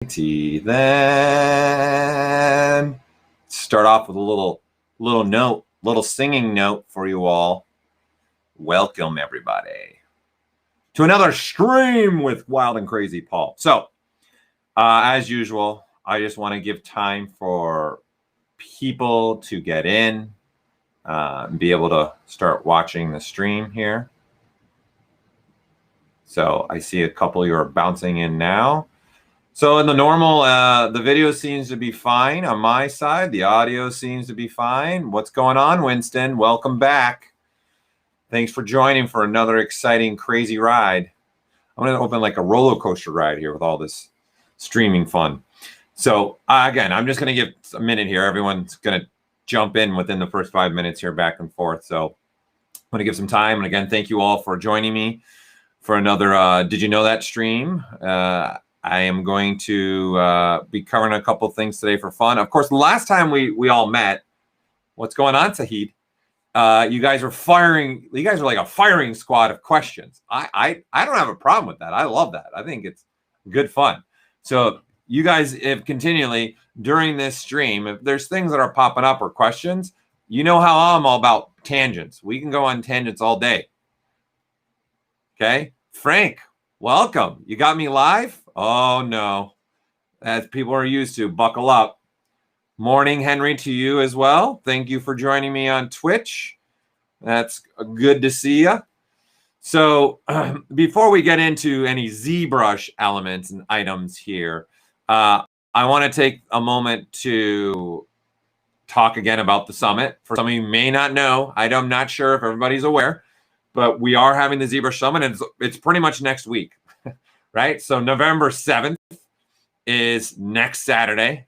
Then start off with a little singing note for you all. Welcome everybody to another stream with Wild and Crazy Paul. So, as usual, I just want to give time for people to get in and be able to start watching the stream here. So I see a couple of you are bouncing in now. So in the normal, the video seems to be fine on my side. The audio seems to be fine. What's going on, Winston? Welcome back. Thanks for joining for another exciting, crazy ride. I'm going to open like a roller coaster ride here with all this streaming fun. So again, I'm just going to give a minute here. Everyone's going to jump in within the first 5 minutes here, back and forth. So I'm going to give some time. And again, thank you all for joining me for another Did You Know That stream. I am going to be covering a couple things today for fun. Of course, the last time we all met, what's going on, Sahid? You guys were firing. You guys are like a firing squad of questions. I don't have a problem with that. I love that. I think it's good fun. So you guys, if continually during this stream, if there's things that are popping up or questions, you know how I'm all about tangents. We can go on tangents all day. Okay, Frank, welcome. You got me live? Oh no, as people are used to. Buckle up. Morning, Henry, to you as well. Thank you for joining me on Twitch. That's good to see you. So before we get into any ZBrush elements and items here, I want to take a moment to talk again about the summit. For some of you may not know, I'm not sure if everybody's aware, but we are having the Zbrush Summit, and it's pretty much next week, right? So November 7th is next Saturday,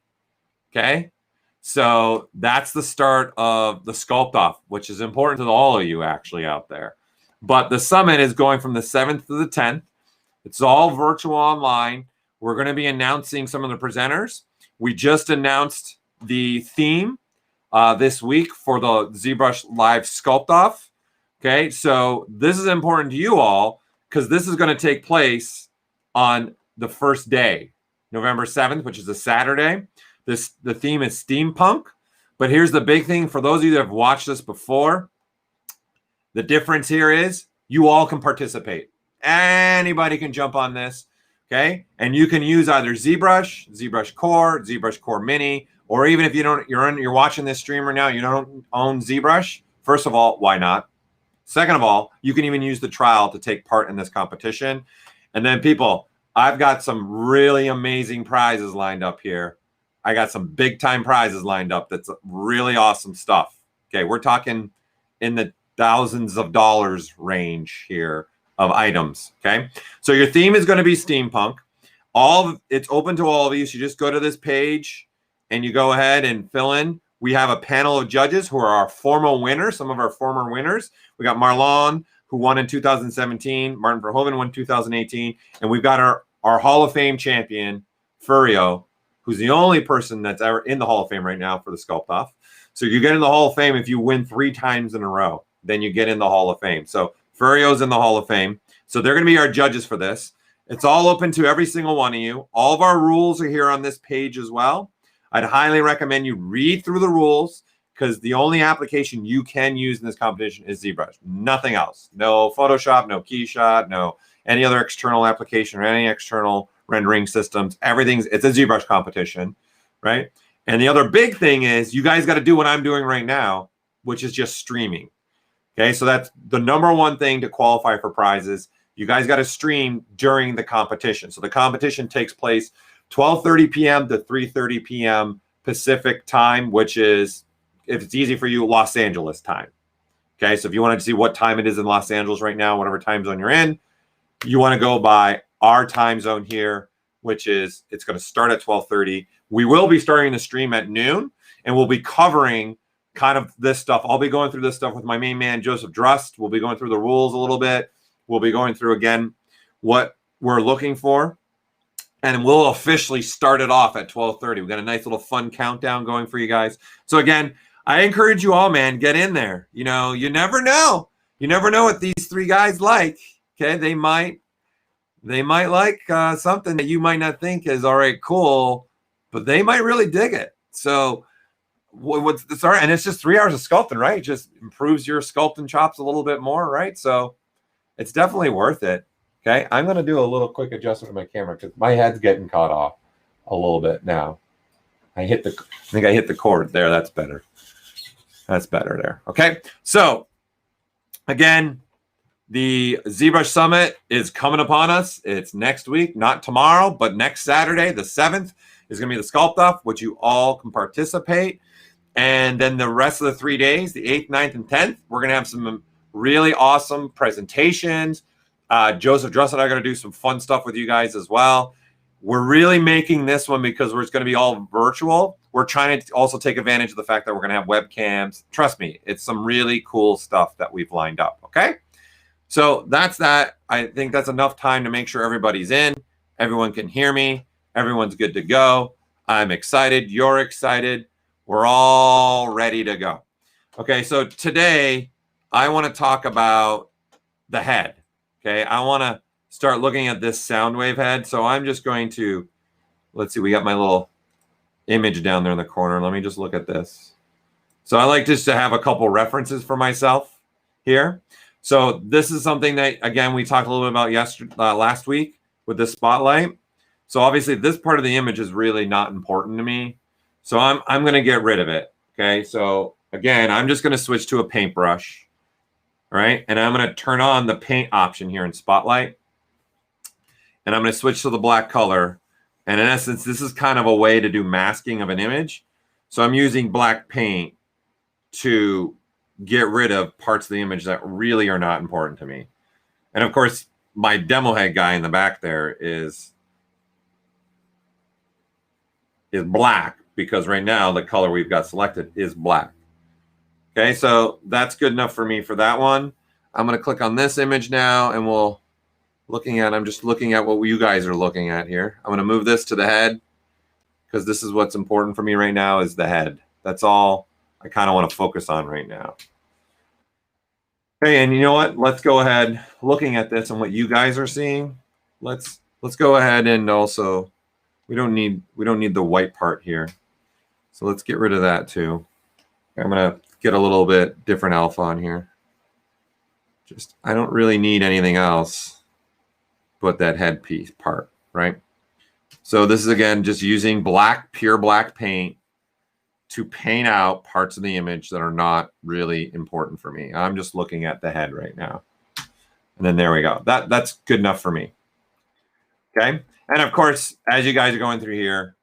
okay? So that's the start of the Sculpt Off, which is important to all of you actually out there. But the summit is going from the 7th to the 10th. It's all virtual online. We're going to be announcing some of the presenters. We just announced the theme this week for the ZBrush Live Sculpt Off. Okay, so this is important to you all because this is going to take place on the first day, November 7th, which is a Saturday. The theme is steampunk. But here's the big thing for those of you that have watched this before. The difference here is you all can participate. Anybody can jump on this, okay? And you can use either ZBrush, ZBrush Core, ZBrush Core Mini, or even if you don't, you're watching this stream right now, you don't own ZBrush. First of all, why not? Second of all, you can even use the trial to take part in this competition. And then people, I've got some really amazing prizes lined up here. I got some big time prizes lined up. That's really awesome stuff. Okay, we're talking in the thousands of dollars range here of items. Okay, so your theme is going to be steampunk. It's open to all of you. So you just go to this page and you go ahead and fill in. We have a panel of judges who are our former winners, some of our former winners. We got Marlon, who won in 2017. Martin Verhoeven won 2018. And we've got our Hall of Fame champion, Furio, who's the only person that's ever in the Hall of Fame right now for the Sculpt Off. So you get in the Hall of Fame if you win 3 times in a row. Then you get in the Hall of Fame. So Furio's in the Hall of Fame. So they're going to be our judges for this. It's all open to every single one of you. All of our rules are here on this page as well. I'd highly recommend you read through the rules because the only application you can use in this competition is ZBrush. Nothing else. No Photoshop, no Keyshot, no any other external application or any external rendering systems. It's a ZBrush competition, right? And the other big thing is you guys got to do what I'm doing right now, which is just streaming. Okay, so that's the number one thing to qualify for prizes. You guys got to stream during the competition. So the competition takes place 12:30 p.m. to 3:30 p.m. Pacific time, which is, if it's easy for you, Los Angeles time. Okay, so if you wanted to see what time it is in Los Angeles right now, whatever time zone you're in, you want to go by our time zone here, which is, it's going to start at 12:30. We will be starting the stream at noon, and we'll be covering kind of this stuff. I'll be going through this stuff with my main man, Joseph Drust. We'll be going through the rules a little bit. We'll be going through, again, what we're looking for. And we'll officially start it off at 12:30. We've got a nice little fun countdown going for you guys. So again, I encourage you all, man, get in there. You know, you never know. You never know what these 3 guys like. Okay, they might They might like something that you might not think is all right, cool, but they might really dig it. So what's this? All right, and it's just 3 hours of sculpting, right? It just improves your sculpting chops a little bit more, right? So it's definitely worth it. Okay, I'm gonna do a little quick adjustment of my camera because my head's getting caught off a little bit now. I think I hit the cord there. That's better. That's better there. Okay, so again, the ZBrush Summit is coming upon us. It's next week, not tomorrow, but next Saturday, the 7th, is going to be the Sculpt Off, which you all can participate. And then the rest of the 3 days, the 8th, 9th, and 10th, we're going to have some really awesome presentations. Joseph Druss and I are going to do some fun stuff with you guys as well. We're really making this one because it's going to be all virtual. We're trying to also take advantage of the fact that we're going to have webcams. Trust me, it's some really cool stuff that we've lined up, okay? So that's that. I think that's enough time to make sure everybody's in. Everyone can hear me. Everyone's good to go. I'm excited. You're excited. We're all ready to go. Okay, so today I want to talk about the head. Okay, I want to start looking at this Soundwave head. So I'm just going to, let's see, we got my little image down there in the corner. Let me just look at this. So I like just to have a couple references for myself here. So this is something that, again, we talked a little bit about last week with this spotlight. So obviously this part of the image is really not important to me. So I'm going to get rid of it. Okay. So again, I'm just going to switch to a paintbrush. All right. And I'm going to turn on the paint option here in Spotlight. And I'm going to switch to the black color. And in essence, this is kind of a way to do masking of an image. So I'm using black paint to get rid of parts of the image that really are not important to me. And of course, my demo head guy in the back there is black because right now the color we've got selected is black. Okay, so that's good enough for me for that one. I'm going to click on this image now and I'm just looking at what you guys are looking at here. I'm going to move this to the head because this is what's important for me right now is the head. That's all I kind of want to focus on right now. Okay, and you know what? Let's go ahead looking at this and what you guys are seeing. Let's go ahead and also we don't need the white part here. So let's get rid of that too. I'm gonna get a little bit different alpha on here. Just I don't really need anything else but that headpiece part, right? So this is again just using pure black paint to paint out parts of the image that are not really important for me. I'm just looking at the head right now. And then there we go. That's good enough for me. Okay. And of course, as you guys are going through here,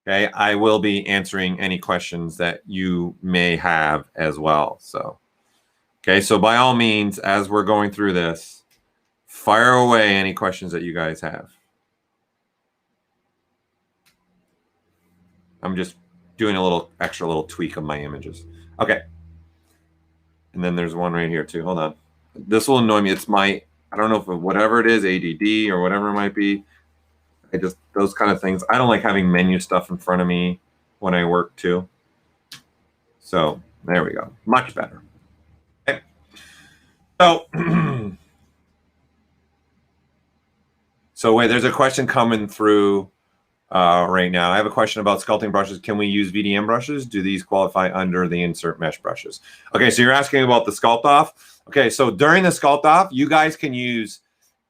okay, I will be answering any questions that you may have as well. So, okay, so by all means, as we're going through this, fire away any questions that you guys have. I'm just doing a little extra little tweak of my images. Okay. And then there's one right here too. Hold on. This will annoy me. It's my, I don't know if whatever it is, ADD or whatever it might be. Those kind of things. I don't like having menu stuff in front of me when I work too. So there we go. Much better. Okay. So, so wait, there's a question coming through right now. I have a question about sculpting brushes. Can we use VDM brushes? Do these qualify under the insert mesh brushes? Okay, so you're asking about the Sculpt Off. Okay, so during the Sculpt Off, you guys can use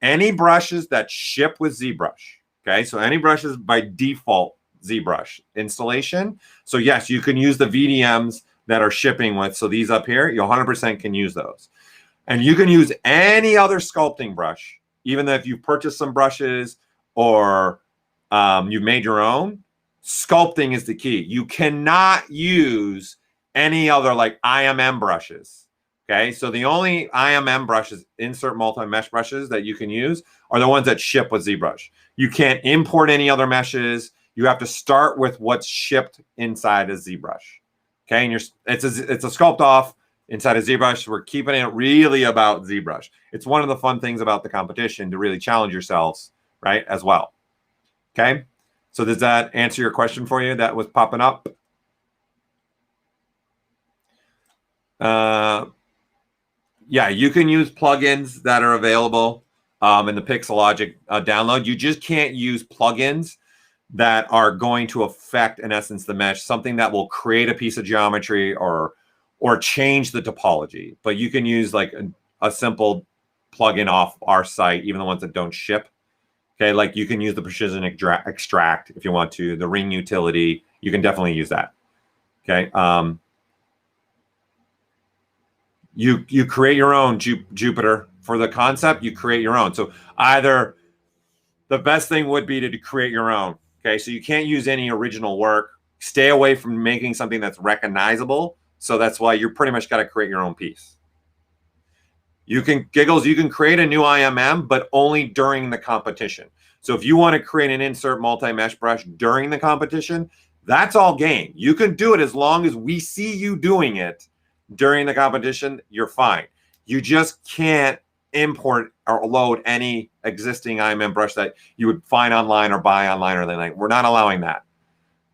any brushes that ship with ZBrush. Okay, so any brushes by default ZBrush installation. So yes, you can use the VDMs that are shipping with. So these up here, you 100% can use those. And you can use any other sculpting brush, even if you've purchased some brushes or you've made your own. Sculpting is the key. You cannot use any other like Imm brushes. Okay, so the only Imm brushes, insert multi-mesh brushes that you can use are the ones that ship with ZBrush. You can't import any other meshes. You have to start with what's shipped inside of ZBrush. Okay, and it's a Sculpt Off inside of ZBrush. We're keeping it really about ZBrush. It's one of the fun things about the competition to really challenge yourselves, right, as well. Okay, so does that answer your question for you that was popping up? Yeah, you can use plugins that are available. in the Pixologic download. You just can't use plugins that are going to affect, in essence, the mesh, something that will create a piece of geometry or change the topology. But you can use like a simple plugin off our site, even the ones that don't ship. Okay, like you can use the precision extract if you want to, the ring utility. You can definitely use that. Okay. You create your own Jupiter for the concept. You create your own. So either the best thing would be to create your own. Okay, so you can't use any original work. Stay away from making something that's recognizable. So that's why you're pretty much got to create your own piece. You can, Giggles, you can create a new IMM, but only during the competition. So if you want to create an insert multi-mesh brush during the competition, that's all game. You can do it as long as we see you doing it during the competition, you're fine. You just can't import or load any existing IMM brush that you would find online or buy online or anything like. We're not allowing that.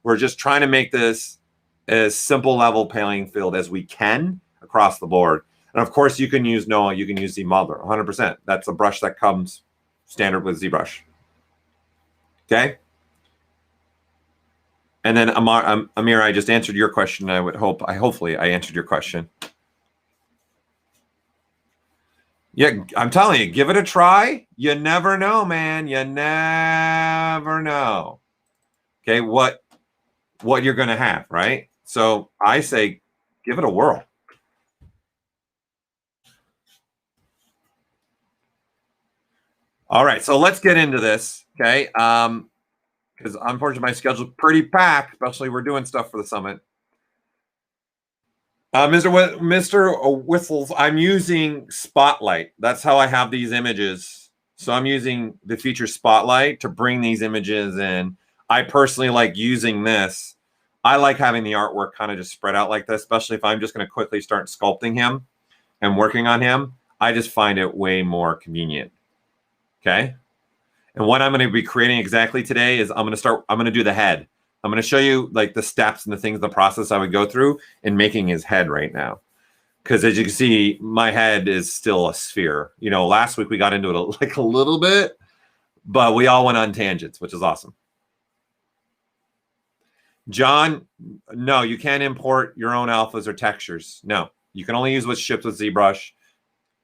We're just trying to make this as simple level playing field as we can across the board. And of course, you can use Noah, you can use ZMother, 100%. That's a brush that comes standard with ZBrush. Okay. And then Amir, I just answered your question. Hopefully I answered your question. Yeah, I'm telling you, give it a try. You never know, man. You never know. Okay, what you're gonna have, right? So I say give it a whirl. All right, so let's get into this, okay? Because unfortunately my schedule's pretty packed, especially we're doing stuff for the summit. Mr. Whistles, I'm using Spotlight. That's how I have these images. So I'm using the feature Spotlight to bring these images in. I personally like using this. I like having the artwork kind of just spread out like this, especially if I'm just going to quickly start sculpting him and working on him. I just find it way more convenient. Okay. And what I'm going to be creating exactly today is I'm going to do the head. I'm going to show you like the steps and the things, the process I would go through in making his head right now. Because as you can see, my head is still a sphere. You know, last week we got into it like a little bit, but we all went on tangents, which is awesome. John, no, you can't import your own alphas or textures. No, you can only use what's shipped with ZBrush,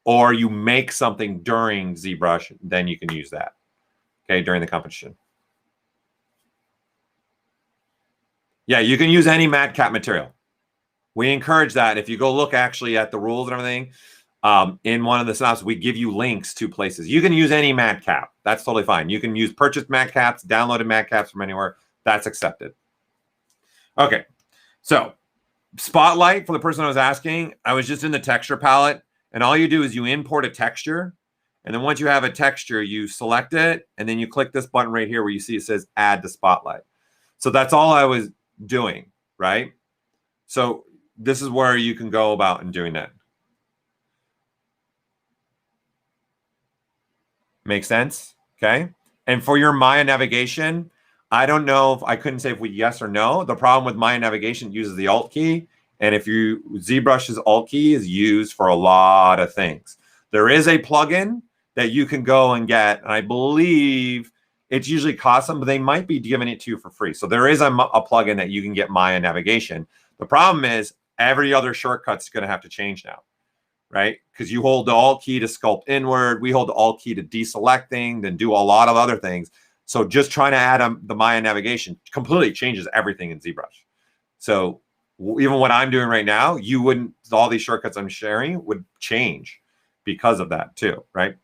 or you make something during ZBrush, then you can use that. Okay, during the competition. Yeah, you can use any matte cap material. We encourage that. If you go look actually at the rules and everything, in one of the snaps, we give you links to places. You can use any matte cap. That's totally fine. You can use purchased matte caps, downloaded matte caps from anywhere. That's accepted. Okay, so Spotlight, for the person I was asking, I was just in the texture palette, and all you do is you import a texture, and then once you have a texture, you select it, and then you click this button right here where you see it says Add to Spotlight. So that's all I was doing, right? So this is where you can go about and doing that. Make sense? Okay. And for your Maya navigation, I don't know if I couldn't say if we yes or no. The problem with Maya navigation uses the Alt key. And if you ZBrush's Alt key is used for a lot of things. There is a plugin that you can go and get. And I believe it's usually costs them, but they might be giving it to you for free. So there is a plugin that you can get Maya navigation. The problem is every other shortcut's going to have to change now, right? Because you hold the Alt key to sculpt inward. We hold the Alt key to deselecting, then do a lot of other things. So just trying to add the Maya navigation completely changes everything in ZBrush. So even what I'm doing right now, you wouldn't, all these shortcuts I'm sharing would change because of that too, right?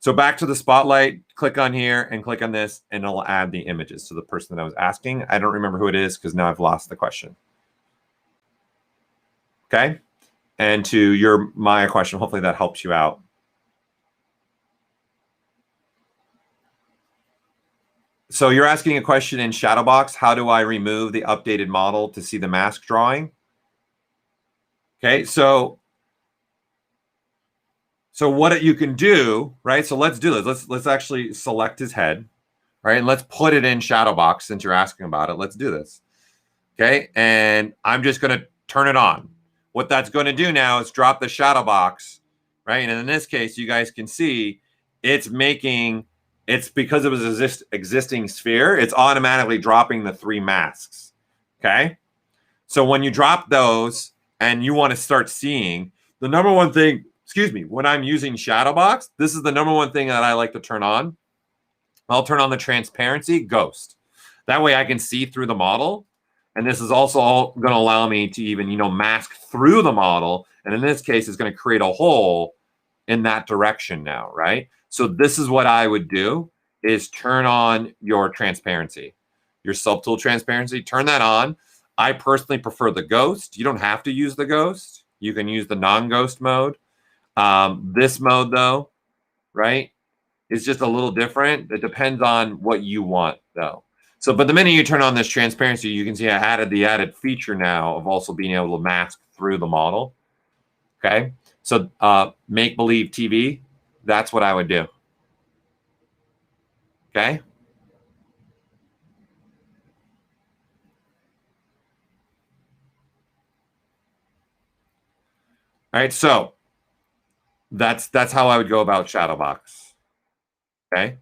So back to the Spotlight, click on here and click on this, and it'll add the images to the person that I was asking. I don't remember who it is because now I've lost the question. Okay. And to your Maya question, hopefully that helps you out. So you're asking a question in Shadowbox, how do I remove the updated model to see the mask drawing? Okay, so what you can do, right? So let's do this. Let's actually select his head, right? And let's put it in Shadowbox since you're asking about it. Let's do this. Okay, and I'm just going to turn it on. What that's going to do now is drop the shadow box, right? And in this case, you guys can see it's because it was existing sphere, it's automatically dropping the 3 masks. Okay. So when you drop those and you want to start seeing, the number one thing, when I'm using Shadowbox, this is the number one thing that I like to turn on. I'll turn on the transparency ghost. That way I can see through the model. And this is also going to allow me to even, mask through the model. And in this case, it's going to create a hole in that direction now, right? So this is what I would do, is turn on your transparency, your subtool transparency, turn that on. I personally prefer the ghost. You don't have to use the ghost. You can use the non-ghost mode. This mode, though, right, is just a little different. It depends on what you want, though. So, but the minute you turn on this transparency, you can see I added the added feature now of also being able to mask through the model. Okay. So make-believe TV, that's what I would do. Okay. All right. So that's how I would go about Shadowbox. Okay.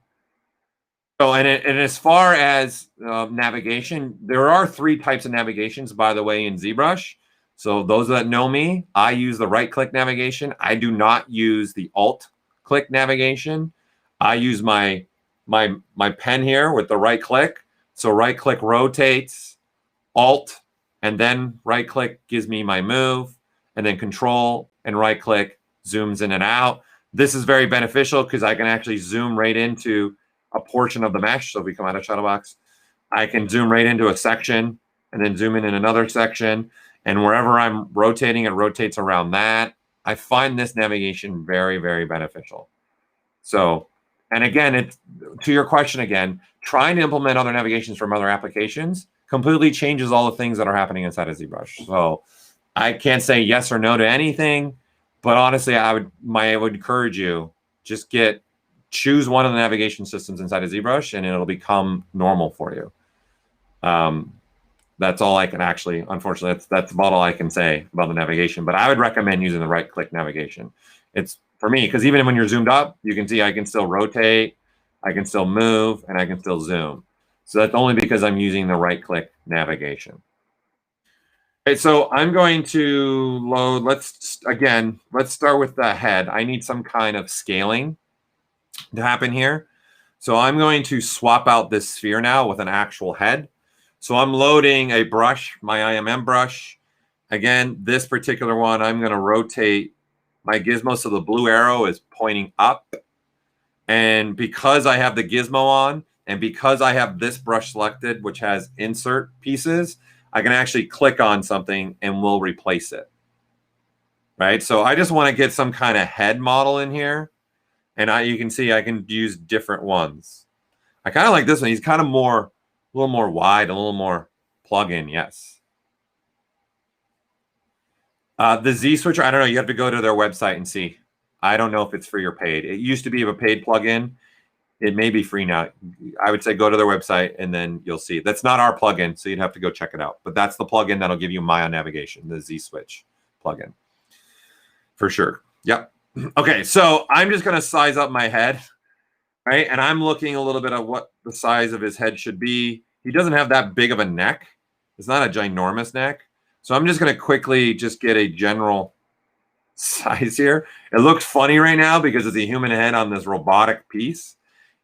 So, and as far as navigation, there are 3 types of navigations, by the way, in ZBrush. So those that know me, I use the right-click navigation. I do not use the alt-click navigation. I use my pen here with the right-click. So right-click rotates, alt, and then right-click gives me my move, and then control and right-click zooms in and out. This is very beneficial because I can actually zoom right into a portion of the mesh. So if we come out of Shadowbox, I can zoom right into a section and then zoom in another section. And wherever I'm rotating, it rotates around that. I find this navigation very, very beneficial. So, and again, it's to your question again, trying to implement other navigations from other applications completely changes all the things that are happening inside of ZBrush. So I can't say yes or no to anything, but honestly, I would encourage you, just choose one of the navigation systems inside of ZBrush and it'll become normal for you. That's all I can actually, unfortunately, that's about all I can say about the navigation, but I would recommend using the right-click navigation. It's for me, because even when you're zoomed up, you can see I can still rotate, I can still move, and I can still zoom. So that's only because I'm using the right-click navigation. Okay, so I'm going to load, let's start with the head. I need some kind of scaling to happen here. So I'm going to swap out this sphere now with an actual head. So I'm loading a brush, my Imm brush. Again, this particular one, I'm going to rotate my gizmo so the blue arrow is pointing up. And because I have the gizmo on, and because I have this brush selected, which has insert pieces, I can actually click on something and we'll replace it. Right? So I just want to get some kind of head model in here. And you can see I can use different ones. I kind of like this one. He's kind of a little more wide, a little more plug-in, yes. The Z switcher, I don't know. You have to go to their website and see. I don't know if it's free or paid. It used to be a paid plugin. It may be free now. I would say go to their website and then you'll see. That's not our plugin, so you'd have to go check it out. But that's the plugin that'll give you Maya navigation, the Z switch plugin. For sure. Yep. Okay, so I'm just going to size up my head, right? And I'm looking a little bit at what the size of his head should be. He doesn't have that big of a neck. It's not a ginormous neck. So I'm just going to quickly just get a general size here. It looks funny right now because it's a human head on this robotic piece.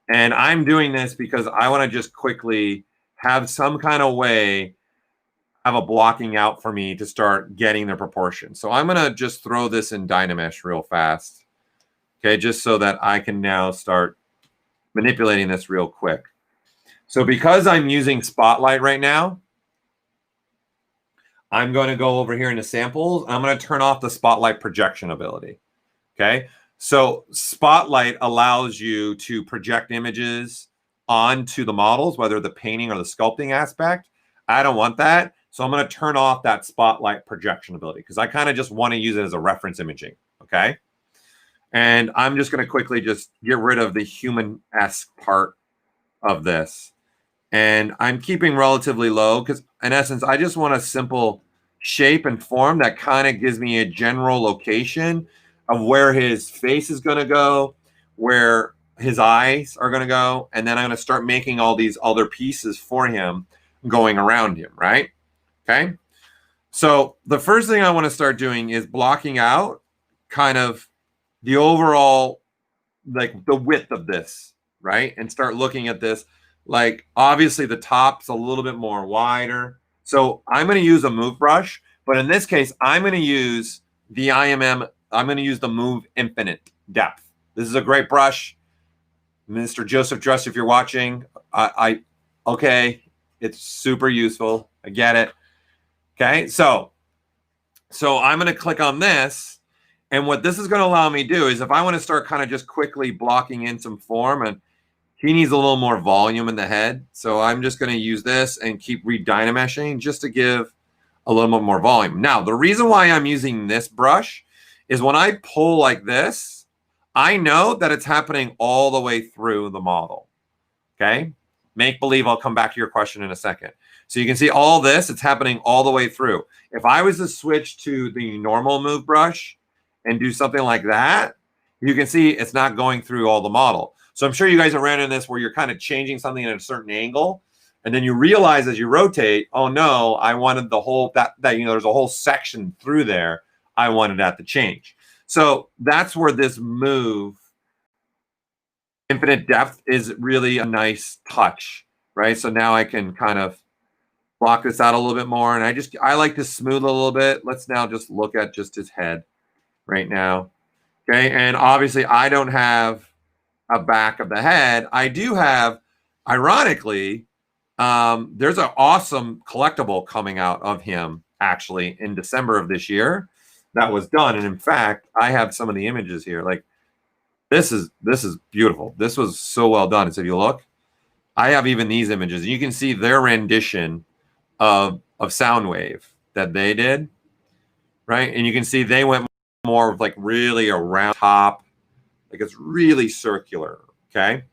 And I'm doing this because I want to just quickly have some kind of way have a blocking out for me to start getting the proportion. So I'm going to just throw this in Dynamesh real fast. Okay, just so that I can now start manipulating this real quick. So because I'm using Spotlight right now, I'm going to go over here into samples. I'm going to turn off the Spotlight projection ability. Okay, so Spotlight allows you to project images onto the models, whether the painting or the sculpting aspect. I don't want that. So I'm going to turn off that Spotlight projection ability because I kind of just want to use it as a reference imaging. Okay. And I'm just going to quickly just get rid of the human-esque part of this. And I'm keeping relatively low because in essence, I just want a simple shape and form that kind of gives me a general location of where his face is going to go, where his eyes are going to go, and then I'm going to start making all these other pieces for him going around him, right? Okay. So the first thing I want to start doing is blocking out kind of the overall, like the width of this, right? And start looking at this. Like obviously the top's a little bit more wider. So I'm going to use a move brush, but in this case, I'm going to use the IMM. I'm going to use the Move Infinite Depth. This is a great brush. Mr. Joseph Dress, if you're watching, okay, it's super useful. I get it. Okay, so I'm going to click on this, and what this is going to allow me to do is if I want to start kind of just quickly blocking in some form, and he needs a little more volume in the head, so I'm just going to use this and keep redynameshing just to give a little bit more volume. Now, the reason why I'm using this brush is when I pull like this, I know that it's happening all the way through the model, okay? Make believe, I'll come back to your question in a second. So you can see all this, it's happening all the way through. If I was to switch to the normal move brush and do something like that, you can see it's not going through all the model. So I'm sure you guys have ran into this where you're kind of changing something at a certain angle, and then you realize as you rotate, oh no, I wanted the whole, that there's a whole section through there. I wanted that to change. So that's where this Move Infinite Depth is really a nice touch, right? So now I can kind of block this out a little bit more. And I like to smooth a little bit. Let's now just look at just his head right now. Okay. And obviously I don't have a back of the head. I do have, ironically, there's an awesome collectible coming out of him actually in December of this year that was done. And in fact, I have some of the images here. Like this is beautiful. This was so well done. So if you look, I have even these images. You can see their rendition of Soundwave that they did, right? And you can see they went more of like really around top, like it's really circular. Okay,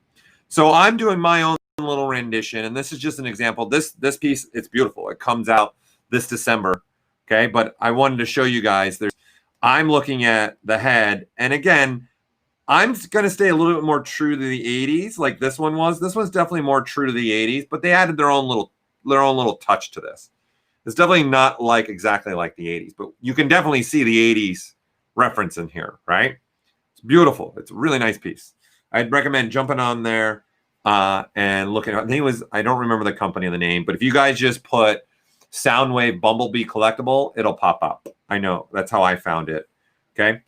so I'm doing my own little rendition, and this is just an example. This piece, it's beautiful. It comes out this December. Okay, but I wanted to show you guys. I'm looking at the head, and again, I'm going to stay a little bit more true to the 80s, like this one was. This one's definitely more true to the 80s, but they added their own little touch to this. It's definitely not like exactly like the 80s, but you can definitely see the 80s reference in here, right? It's beautiful. It's a really nice piece. I'd recommend jumping on there and looking. I think it was, I don't remember the company or the name, but if you guys just put Soundwave Bumblebee Collectible, it'll pop up. I know. That's how I found it. Okay.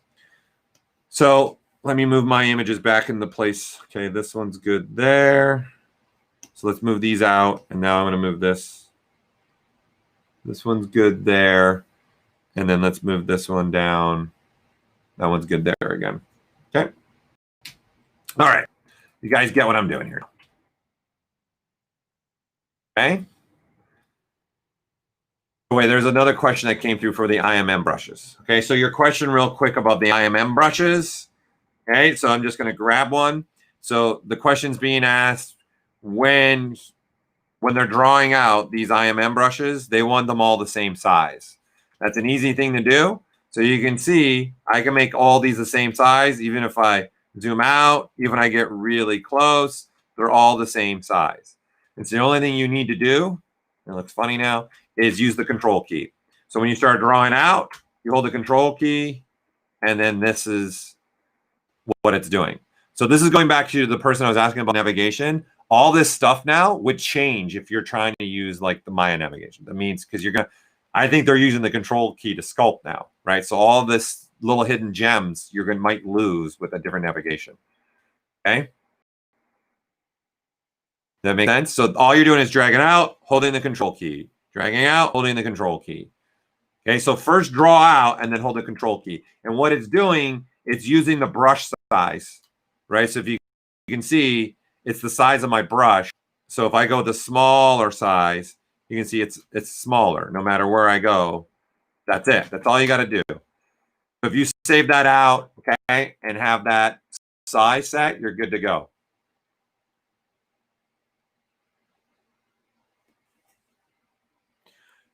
So let me move my images back into place. Okay, this one's good there. So let's move these out. And now I'm going to move this. This one's good there. And then let's move this one down. That one's good there again. Okay. All right. You guys get what I'm doing here. Okay. Wait, there's another question that came through for the IMM brushes. Okay, so your question real quick about the IMM brushes. Okay, so I'm just going to grab one. So the question's being asked when they're drawing out these IMM brushes, they want them all the same size. That's an easy thing to do. So you can see I can make all these the same size, even if I zoom out, even I get really close, they're all the same size. It's the only thing you need to do, it looks funny now, is use the control key. So when you start drawing out, you hold the control key, and then this is what it's doing. So this is going back to the person I was asking about navigation. All this stuff now would change if you're trying to use like the Maya navigation. That means because you're going to, I think they're using the control key to sculpt now, right? So all this little hidden gems you're going to might lose with a different navigation. Okay. That makes sense. So all you're doing is dragging out, holding the control key, dragging out, holding the control key. Okay. So first draw out and then hold the control key. And what it's doing, it's using the brush size, right? So if you can see, it's the size of my brush. So if I go with the smaller size, you can see it's smaller no matter where I go. That's it. That's all you got to do. If you save that out, okay, and have that size set, you're good to go.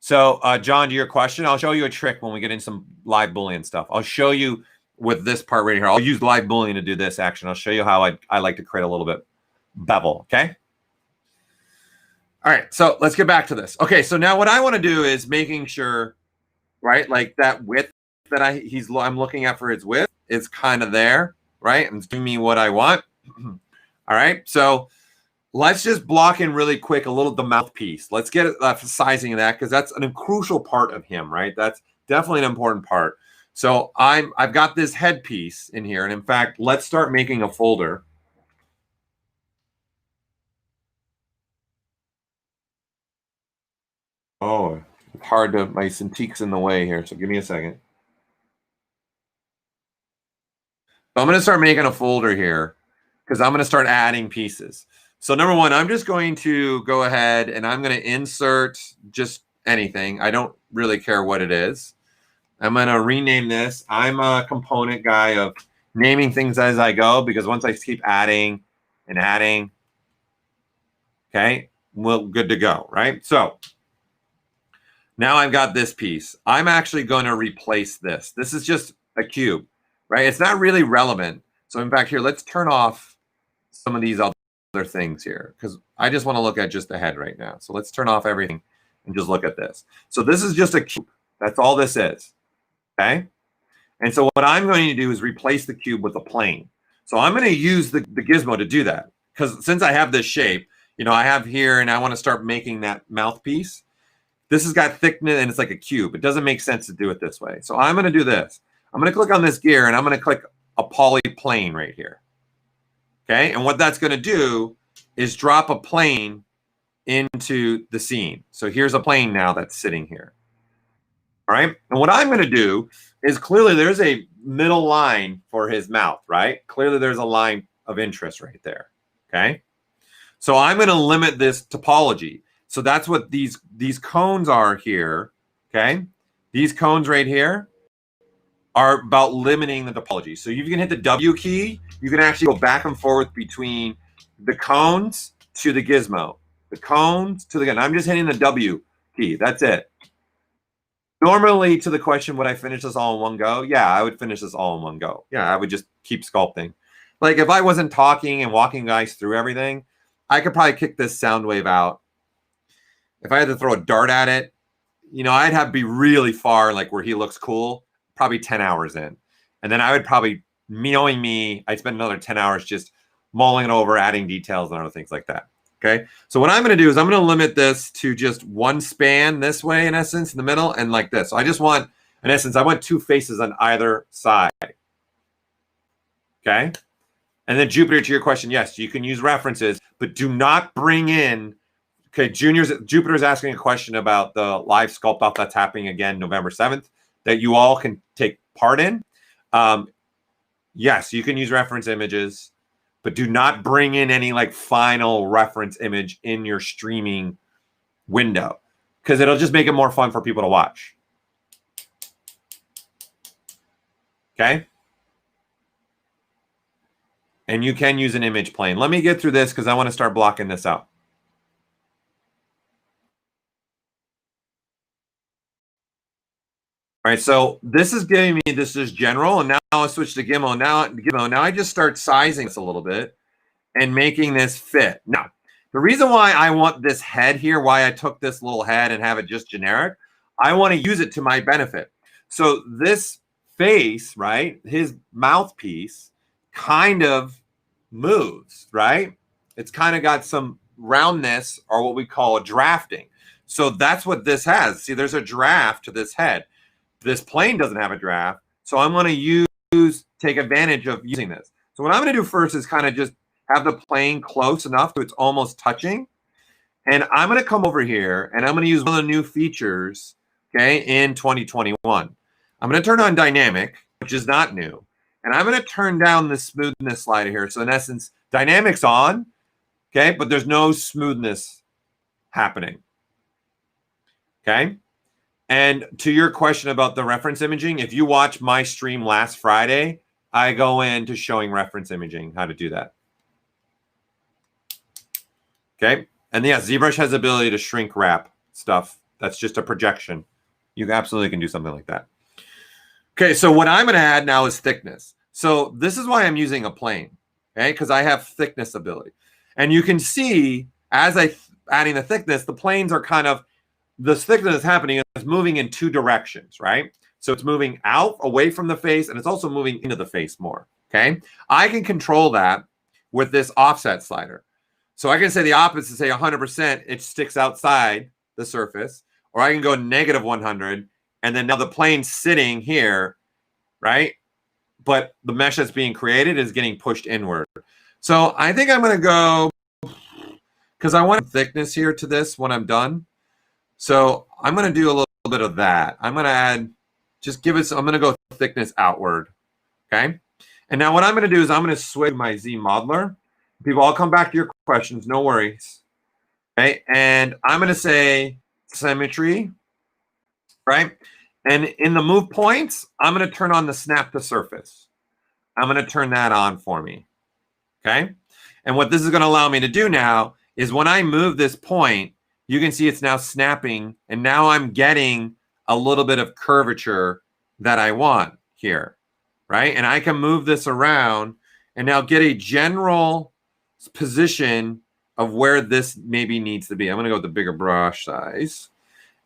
So, John, to your question, I'll show you a trick when we get in some live Boolean stuff. I'll show you with this part right here. I'll use live boolean to do this action. I'll show you how I like to create a little bit bevel, okay? All right, so let's get back to this. Okay, so now what I want to do is making sure, right, like that width that I'm looking at for its width is kind of there, right? And it's giving me what I want. All right, so let's just block in really quick a little the mouthpiece. Let's get sizing of that because that's a crucial part of him, right? That's definitely an important part. So I've got this headpiece in here, and in fact, let's start making a folder. Oh, it's hard to, my Cintiq's in the way here, so give me a second. So I'm going to start making a folder here because I'm going to start adding pieces. So number one, I'm just going to go ahead and I'm going to insert just anything. I don't really care what it is. I'm going to rename this. I'm a component guy of naming things as I go because once I keep adding and adding, okay, well, good to go, right? So now I've got this piece. I'm actually going to replace this. This is just a cube, right? It's not really relevant. So in fact, here, let's turn off some of these other things here because I just want to look at just the head right now. So let's turn off everything and just look at this. So this is just a cube. That's all this is, okay? And so what I'm going to do is replace the cube with a plane. So I'm going to use the gizmo to do that because since I have this shape, you know, I have here and I want to start making that mouthpiece. This has got thickness and it's like a cube. It doesn't make sense to do it this way. So I'm going to do this. I'm going to click on this gear and I'm going to click a poly plane right here. Okay. And what that's going to do is drop a plane into the scene. So here's a plane now that's sitting here. All right. And what I'm going to do is clearly there's a middle line for his mouth, right? Clearly there's a line of interest right there. Okay. So I'm going to limit this topology. So that's what these cones are here, okay? These cones right here are about limiting the topology. So you can hit the W key. You can actually go back and forth between the cones to the gizmo. The cones to the gun. I'm just hitting the W key. That's it. Normally, to the question, would I finish this all in one go? Yeah, I would finish this all in one go. Yeah, I would just keep sculpting. Like if I wasn't talking and walking guys through everything, I could probably kick this Soundwave out. If I had to throw a dart at it, you know, I'd have to be really far, like where he looks cool, probably 10 hours in. And then I would probably, knowing me, I'd spend another 10 hours just mulling it over, adding details and other things like that. Okay. So what I'm going to do is I'm going to limit this to just one span this way, in essence, in the middle, and like this. So I just want, in essence, I want two faces on either side. Okay. And then Jupiter, to your question, yes, you can use references, but do not bring in. Okay, Jupiter's asking a question about the live sculpt off that's happening again November 7th that you all can take part in. Yes, you can use reference images, but do not bring in any like final reference image in your streaming window because it'll just make it more fun for people to watch. Okay? And you can use an image plane. Let me get through this because I want to start blocking this out. All right, so this is giving me, this is general, and now I'll switch to Gimmo. Now I just start sizing this a little bit and making this fit. Now, the reason why I want this head here, why I took this little head and have it just generic, I want to use it to my benefit. So this face, right, his mouthpiece kind of moves, right? It's kind of got some roundness or what we call a drafting. So that's what this has. See, there's a draft to this head. This plane doesn't have a draft, so I'm going to take advantage of using this. So what I'm going to do first is kind of just have the plane close enough so it's almost touching. And I'm going to come over here, and I'm going to use one of the new features, okay, in 2021. I'm going to turn on dynamic, which is not new. And I'm going to turn down the smoothness slider here. So in essence, dynamic's on, okay, but there's no smoothness happening, okay? And to your question about the reference imaging, if you watch my stream last Friday, I go into showing reference imaging, how to do that. Okay. And yeah, ZBrush has the ability to shrink wrap stuff. That's just a projection. You absolutely can do something like that. Okay, so what I'm going to add now is thickness. So this is why I'm using a plane, okay? Because I have thickness ability. And you can see as adding the thickness, the planes are kind of, this thickness is happening, it's moving in two directions, right? So it's moving out away from the face, and it's also moving into the face more, okay? I can control that with this offset slider. So I can say the opposite, say 100%, it sticks outside the surface, or I can go negative 100, and then now the plane's sitting here, right? But the mesh that's being created is getting pushed inward. So I think I'm going to go, because I want thickness here to this when I'm done. So I'm going to do a little bit of that. I'm going to add, just give it, I'm going to go thickness outward. Okay. And now what I'm going to do is I'm going to switch my Z modeler. People, I'll come back to your questions. No worries. Okay. And I'm going to say symmetry, right? And in the move points, I'm going to turn on the snap to surface. I'm going to turn that on for me. Okay. And what this is going to allow me to do now is when I move this point, you can see it's now snapping, and now I'm getting a little bit of curvature that I want here, right? And I can move this around and now get a general position of where this maybe needs to be. I'm going to go with the bigger brush size.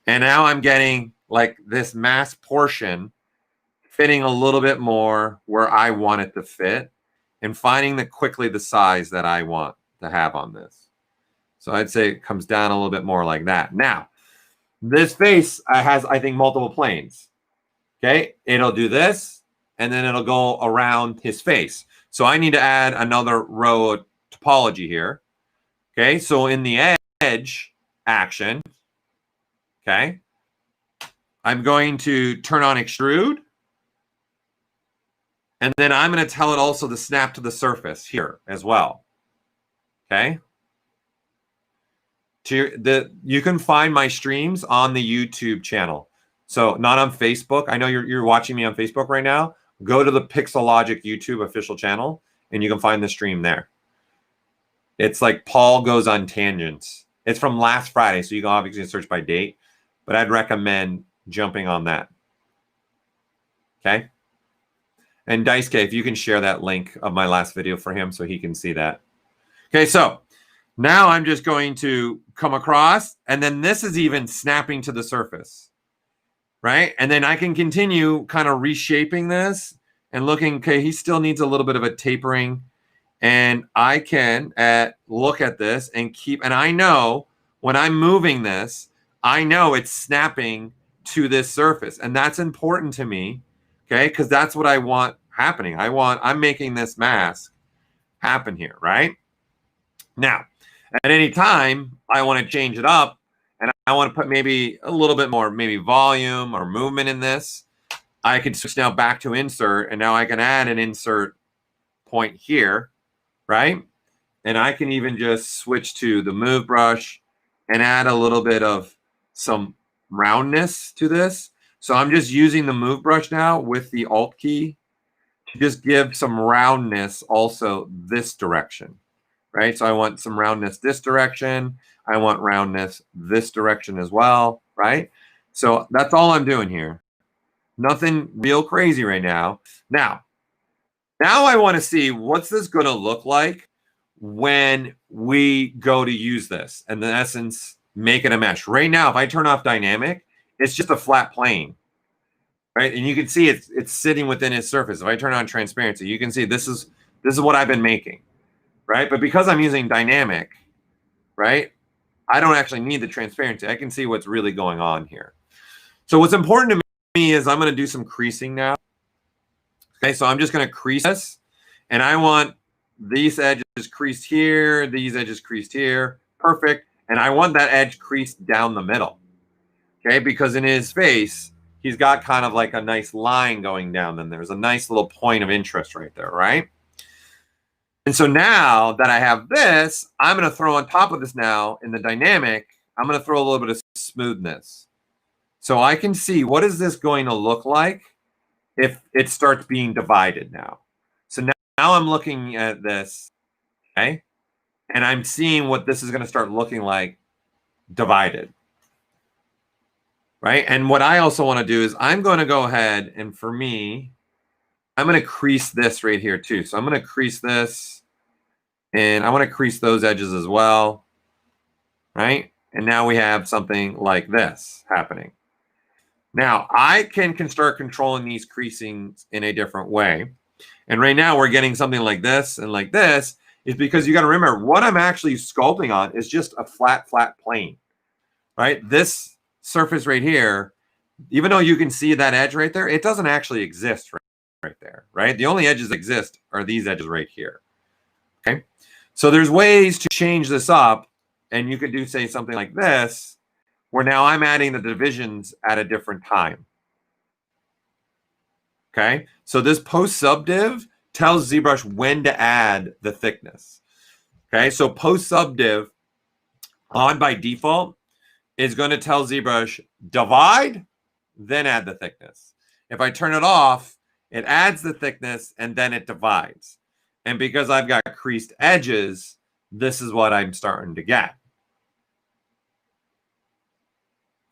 And now I'm getting like this mass portion fitting a little bit more where I want it to fit, and finding quickly the size that I want to have on this. So I'd say it comes down a little bit more like that. Now, this face has, I think, multiple planes. Okay, it'll do this, and then it'll go around his face. So I need to add another row of topology here. Okay, so in the edge action, okay, I'm going to turn on extrude, and then I'm going to tell it also to snap to the surface here as well. Okay. You can find my streams on the YouTube channel. So not on Facebook. I know you're watching me on Facebook right now. Go to the Pixologic YouTube official channel, and you can find the stream there. It's like Paul Goes on Tangents. It's from last Friday, so you can obviously search by date, but I'd recommend jumping on that. Okay? And Daisuke, if you can share that link of my last video for him so he can see that. Okay, so now I'm just going to come across, and then this is even snapping to the surface, right? And then I can continue kind of reshaping this and looking, okay, he still needs a little bit of a tapering. And I can look at this and and I know when I'm moving this, I know it's snapping to this surface. And that's important to me, okay? Because that's what I want happening. I'm making this mask happen here, right? Now, at any time, I want to change it up, and I want to put maybe a little bit more, maybe volume or movement in this. I can switch now back to insert, and now I can add an insert point here, right? And I can even just switch to the move brush and add a little bit of some roundness to this. So I'm just using the move brush now with the Alt key to just give some roundness also this direction. Right? So I want some roundness this direction. I want roundness this direction as well, right? So that's all I'm doing here. Nothing real crazy right now. Now I want to see what's this going to look like when we go to use this and in essence make it a mesh. Right now, if I turn off dynamic, it's just a flat plane, right? And you can see it's sitting within its surface. If I turn on transparency, you can see this is what I've been making. Right? But because I'm using dynamic, right, I don't actually need the transparency. I can see what's really going on here. So what's important to me is I'm going to do some creasing now. Okay, so I'm just going to crease this, and I want these edges creased here, these edges creased here. Perfect. And I want that edge creased down the middle. Okay, because in his face, he's got kind of like a nice line going down. Then there's a nice little point of interest right there, right? And so now that I have this, I'm going to throw on top of this now in the dynamic, I'm going to throw a little bit of smoothness. So I can see what is this going to look like if it starts being divided now. So now I'm looking at this, okay? And I'm seeing what this is going to start looking like divided. right? And what I also want to do is I'm going to go ahead and for me, I'm going to crease this right here too. So I'm going to crease this and I want to crease those edges as well, right? And now we have something like this happening. Now I can start controlling these creasings in a different way. And right now we're getting something like this and like this is because you got to remember what I'm actually sculpting on is just a flat plane, right? This surface right here, even though you can see that edge right there, it doesn't actually exist right there, right? The only edges that exist are these edges right here, okay? So there's ways to change this up, and you could do, say, something like this, where now I'm adding the divisions at a different time, okay? So this post subdiv tells ZBrush when to add the thickness, okay? So post subdiv on by default is going to tell ZBrush divide, then add the thickness. If I turn it off, it adds the thickness and then it divides. And because I've got creased edges, this is what I'm starting to get.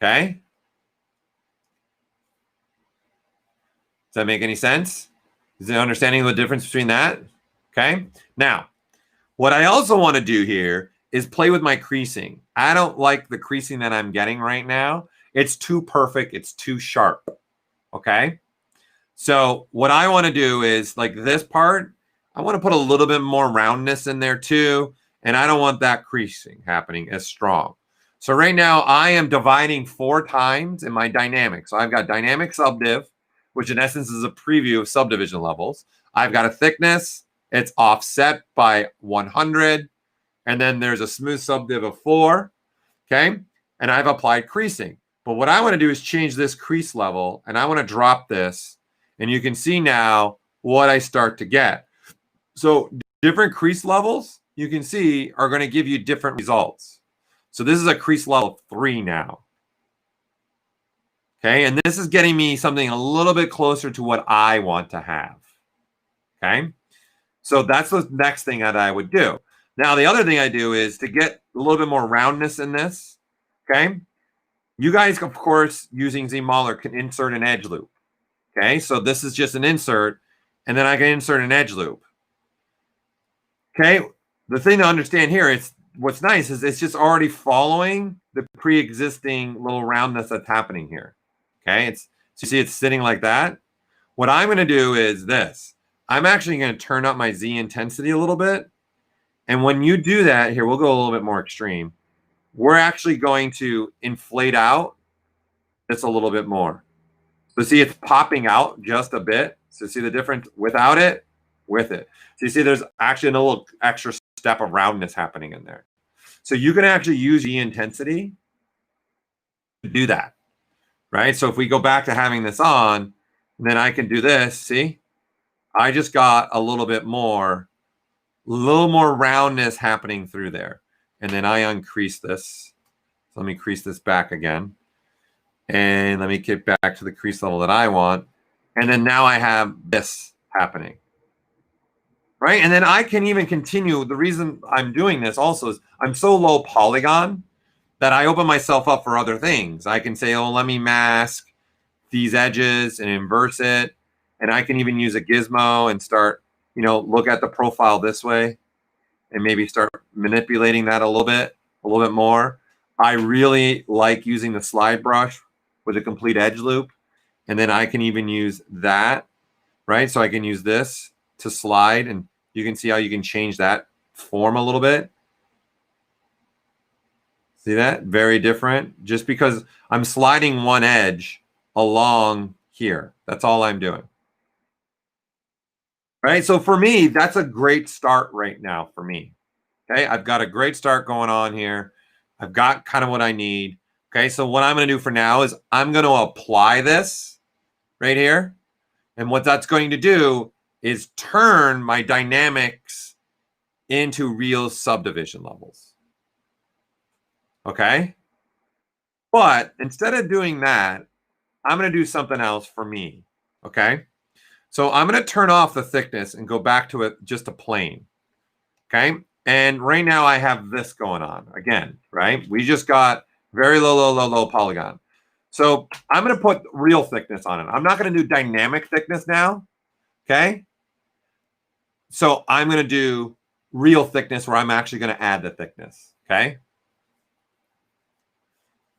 Okay? Does that make any sense? Is there understanding the difference between that? Okay? Now, what I also want to do here is play with my creasing. I don't like the creasing that I'm getting right now. It's too perfect. It's too sharp. Okay? So what I want to do is like this part, I want to put a little bit more roundness in there too. And I don't want that creasing happening as strong. So right now I am dividing 4 times in my dynamic. So I've got dynamic subdiv, which in essence is a preview of subdivision levels. I've got a thickness. It's offset by 100. And then there's a smooth subdiv of 4. Okay. And I've applied creasing. But what I want to do is change this crease level. And I want to drop this. And you can see now what I start to get. So different crease levels, you can see, are going to give you different results. So this is a crease level 3 now. Okay, and this is getting me something a little bit closer to what I want to have. Okay, so that's the next thing that I would do. Now, the other thing I do is to get a little bit more roundness in this. Okay, you guys, of course, using ZMauler can insert an edge loop. Okay, so this is just an insert, and then I can insert an edge loop. Okay, the thing to understand here is what's nice is it's just already following the pre-existing little roundness that's happening here. Okay, so you see it's sitting like that. What I'm going to do is this. I'm actually going to turn up my Z intensity a little bit. And when you do that, here, we'll go a little bit more extreme. We're actually going to inflate out this a little bit more. So see, it's popping out just a bit. So see the difference without it, with it. So you see there's actually a little extra step of roundness happening in there. So you can actually use Z intensity to do that, right? So if we go back to having this on, then I can do this, see? I just got a little bit more, roundness happening through there. And then I uncrease this. So let me crease this back again. And let me get back to the crease level that I want. And then now I have this happening. Right? And then I can even continue. The reason I'm doing this also is I'm so low polygon that I open myself up for other things. I can say, oh, let me mask these edges and inverse it. And I can even use a gizmo and start, look at the profile this way and maybe start manipulating that a little bit more. I really like using the slide brush with a complete edge loop. And then I can even use that, right? So I can use this to slide, and you can see how you can change that form a little bit. See that? Very different. Just because I'm sliding one edge along here. That's all I'm doing. Right? So for me, that's a great start right now for me. Okay? I've got a great start going on here. I've got kind of what I need. Okay? So what I'm going to do for now is I'm going to apply this right here. And what that's going to do is turn my dynamics into real subdivision levels. Okay? But instead of doing that, I'm going to do something else for me. Okay? So I'm going to turn off the thickness and go back to it just a plane. Okay? And right now I have this going on again, right? We just got very low polygon. So I'm going to put real thickness on it. I'm not going to do dynamic thickness now. Okay. So I'm going to do real thickness where I'm actually going to add the thickness. Okay.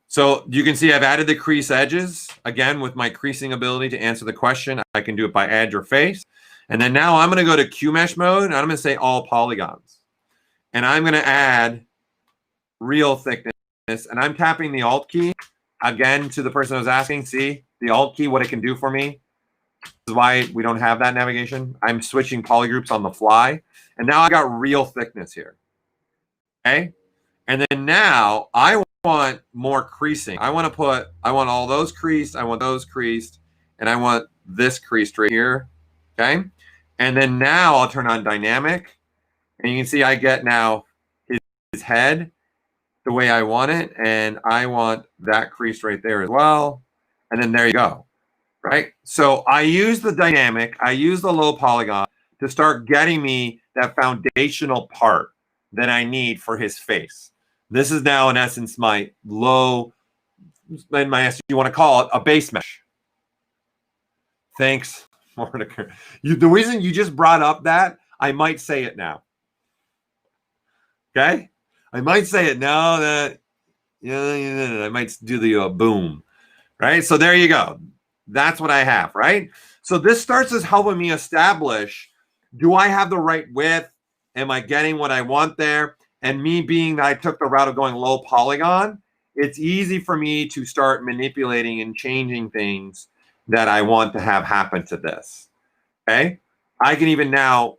So you can see I've added the crease edges. Again, with my creasing ability to answer the question, I can do it by edge or face. And then now I'm going to go to Q mesh mode, and I'm going to say all polygons. And I'm going to add real thickness. And I'm tapping the Alt key. Again, to the person who was asking, see the Alt key, what it can do for me. This is why we don't have that navigation. I'm switching polygroups on the fly. And now I got real thickness here. Okay. And then now I want more creasing. I want all those creased. I want those creased. And I want this creased right here. Okay. And then now I'll turn on dynamic. And you can see I get now his head the way I want it. And I want that crease right there as well. And then there you go. Right. So I use the dynamic. I use the low polygon to start getting me that foundational part that I need for his face. This is now, in essence, my low, you want to call it a base mesh. Thanks, Mordecai. The reason you just brought up that, I might say it now. Okay? I might say it now that, I might do the boom. Right? So there you go. That's what I have, right? So this starts as helping me establish, do I have the right width? Am I getting what I want there? And me being that I took the route of going low polygon, it's easy for me to start manipulating and changing things that I want to have happen to this. Okay. I can even now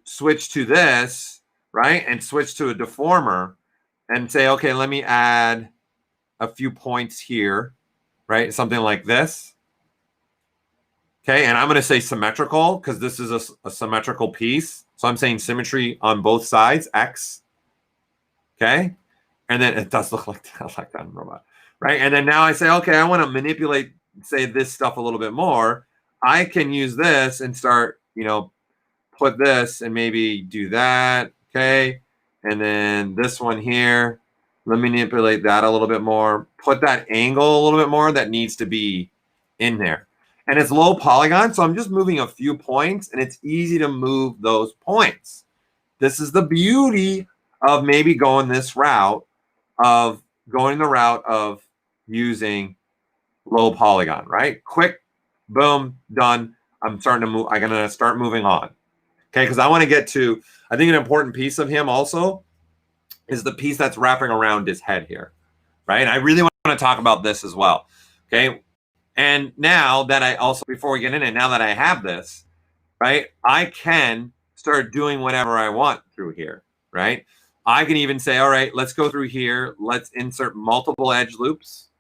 switch to this, right? And switch to a deformer and say, okay, let me add a few points here, right? Something like this. Okay. And I'm going to say symmetrical because this is a symmetrical piece. So I'm saying symmetry on both sides, X. Okay. And then it does look like that in robot, right? And then now I say, okay, I want to manipulate, say, this stuff a little bit more. I can use this and start, put this and maybe do that. Okay. And then this one here, let me manipulate that a little bit more. Put that angle a little bit more that needs to be in there. And it's low polygon, so I'm just moving a few points, and it's easy to move those points. This is the beauty of maybe going this route of using low polygon, right? Quick, boom, done. I'm starting to move. I'm going to start moving on. Okay, because I want to get to, I think an important piece of him also is the piece that's wrapping around his head here, right? And I really want to talk about this as well. Okay. And now that I also, before we get in it, now that I have this, right, I can start doing whatever I want through here, right? I can even say, all right, let's go through here. Let's insert multiple edge loops.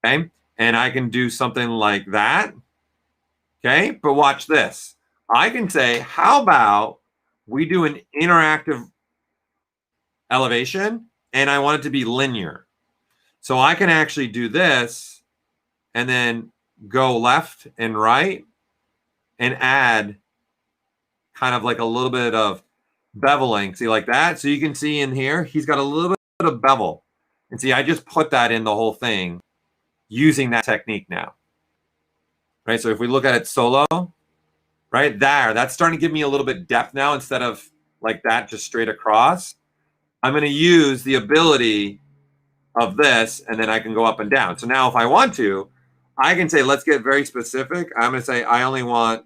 Okay. And I can do something like that. Okay. But watch this. I can say, how about we do an interactive elevation and I want it to be linear. So I can actually do this and then go left and right and add kind of like a little bit of beveling. See, like that? So you can see in here, he's got a little bit of bevel. And see, I just put that in the whole thing using that technique now. Right? So if we look at it solo, right there, that's starting to give me a little bit depth now instead of like that, just straight across. I'm going to use the ability of this, and then I can go up and down. So now if I want to, I can say, let's get very specific. I'm going to say, I only want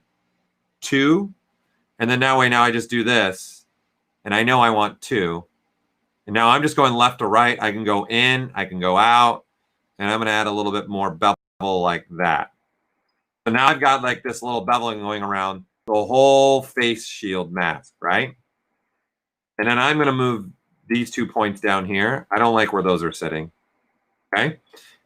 2. And then now I just do this. And I know I want 2. And now I'm just going left to right. I can go in, I can go out, and I'm going to add a little bit more bevel like that. So now I've got like this little beveling going around the whole face shield mask, right? And then I'm going to move these 2 points down here. I don't like where those are sitting. Okay.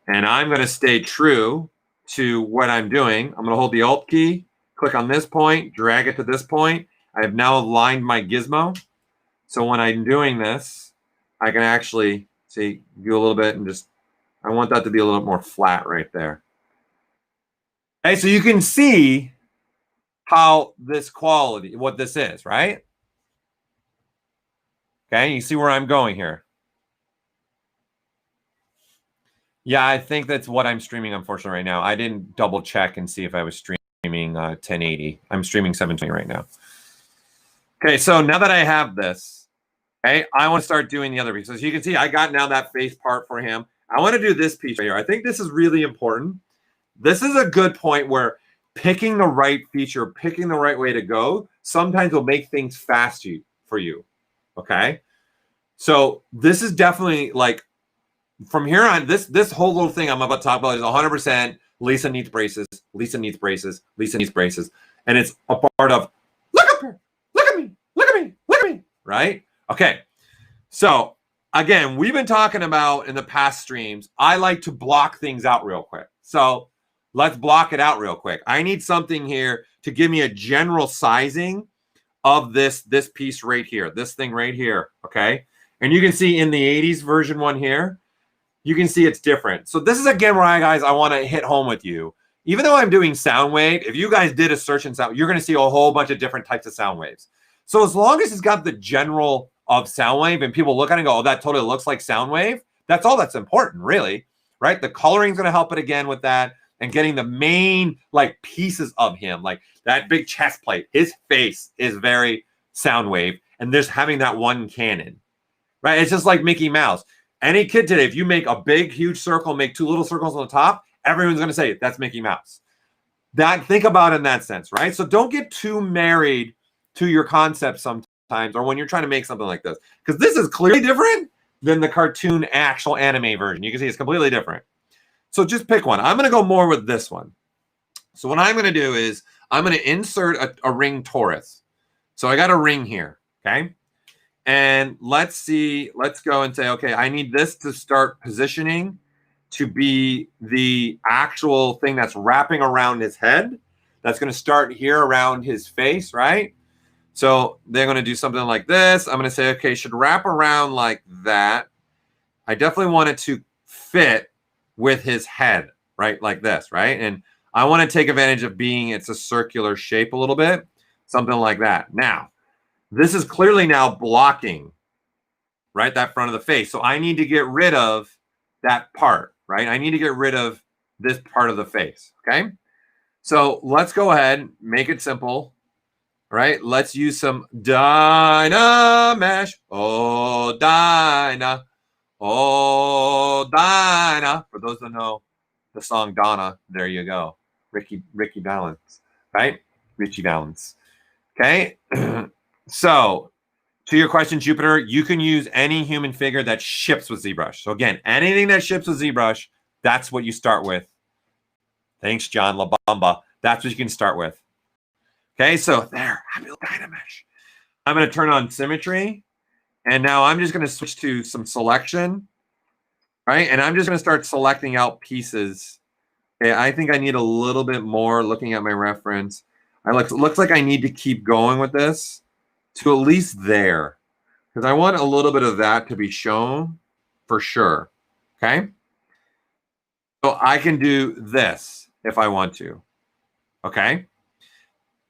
And I'm going to stay true to what I'm doing. I'm going to hold the Alt key, click on this point, drag it to this point. I have now aligned my gizmo. So when I'm doing this, I can actually see, do a little bit and just, I want that to be a little more flat right there. Okay, so you can see how this quality, what this is, right? Okay, you see where I'm going here. Yeah, I think that's what I'm streaming, unfortunately, right now. I didn't double check and see if I was streaming 1080. I'm streaming 720 right now. Okay, so now that I have this, okay, I want to start doing the other piece. As you can see, I got now that face part for him. I want to do this piece right here. I think this is really important. This is a good point where picking the right feature, picking the right way to go, sometimes will make things fast for you, okay? So this is definitely like, from here on, this whole little thing I'm about to talk about is 100% Lisa needs braces, Lisa needs braces, Lisa needs braces. And it's a part of, look up here, look at me, look at me, look at me, right? Okay, so again, we've been talking about in the past streams, I like to block things out real quick. So let's block it out real quick. I need something here to give me a general sizing of this piece right here, this thing right here, okay? And you can see in the 80s version one here, you can see it's different. So this is, again, where guys, I want to hit home with you. Even though I'm doing Soundwave, if you guys did a search in Sound, you're going to see a whole bunch of different types of sound waves. So as long as it's got the general of Soundwave and people look at it and go, oh, that totally looks like Soundwave, that's all that's important, really, right? The coloring is going to help it again with that, and getting the main like pieces of him, like that big chest plate. His face is very Soundwave, and there's having that one cannon, right? It's just like Mickey Mouse. Any kid today, if you make a big, huge circle, make two little circles on the top, everyone's going to say, that's Mickey Mouse. Think about it in that sense, right? So don't get too married to your concept sometimes, or when you're trying to make something like this, because this is clearly different than the cartoon actual anime version. You can see it's completely different. So just pick one. I'm going to go more with this one. So what I'm going to do is I'm going to insert a ring torus. So I got a ring here, okay? And let's go and say, okay, I need this to start positioning to be the actual thing that's wrapping around his head. That's going to start here around his face, right? So they're going to do something like this. I'm going to say, okay, should wrap around like that. I definitely want it to fit with his head, right? Like this, right? And I want to take advantage of it's a circular shape a little bit, something like that. Now, this is clearly now blocking, right, that front of the face. So I need to get rid of that part, right? I need to get rid of this part of the face, okay? So let's go ahead, make it simple, right? Let's use some Dynamesh. Oh, Dyna. Oh, Dyna. For those that know the song Donna, there you go. Ricky Valens, right? Richie Valens. Okay. So, to your question, Jupiter, you can use any human figure that ships with ZBrush. So again, anything that ships with ZBrush, that's what you start with. Thanks, John LaBamba. That's what you can start with. Okay, so there, happy little Dynamesh. I'm going to turn on symmetry, and now I'm just going to switch to some selection, right? And I'm just going to start selecting out pieces. Okay, I think I need a little bit more looking at my reference. Looks like I need to keep going with this to at least there, because I want a little bit of that to be shown for sure, okay? So I can do this if I want to, okay?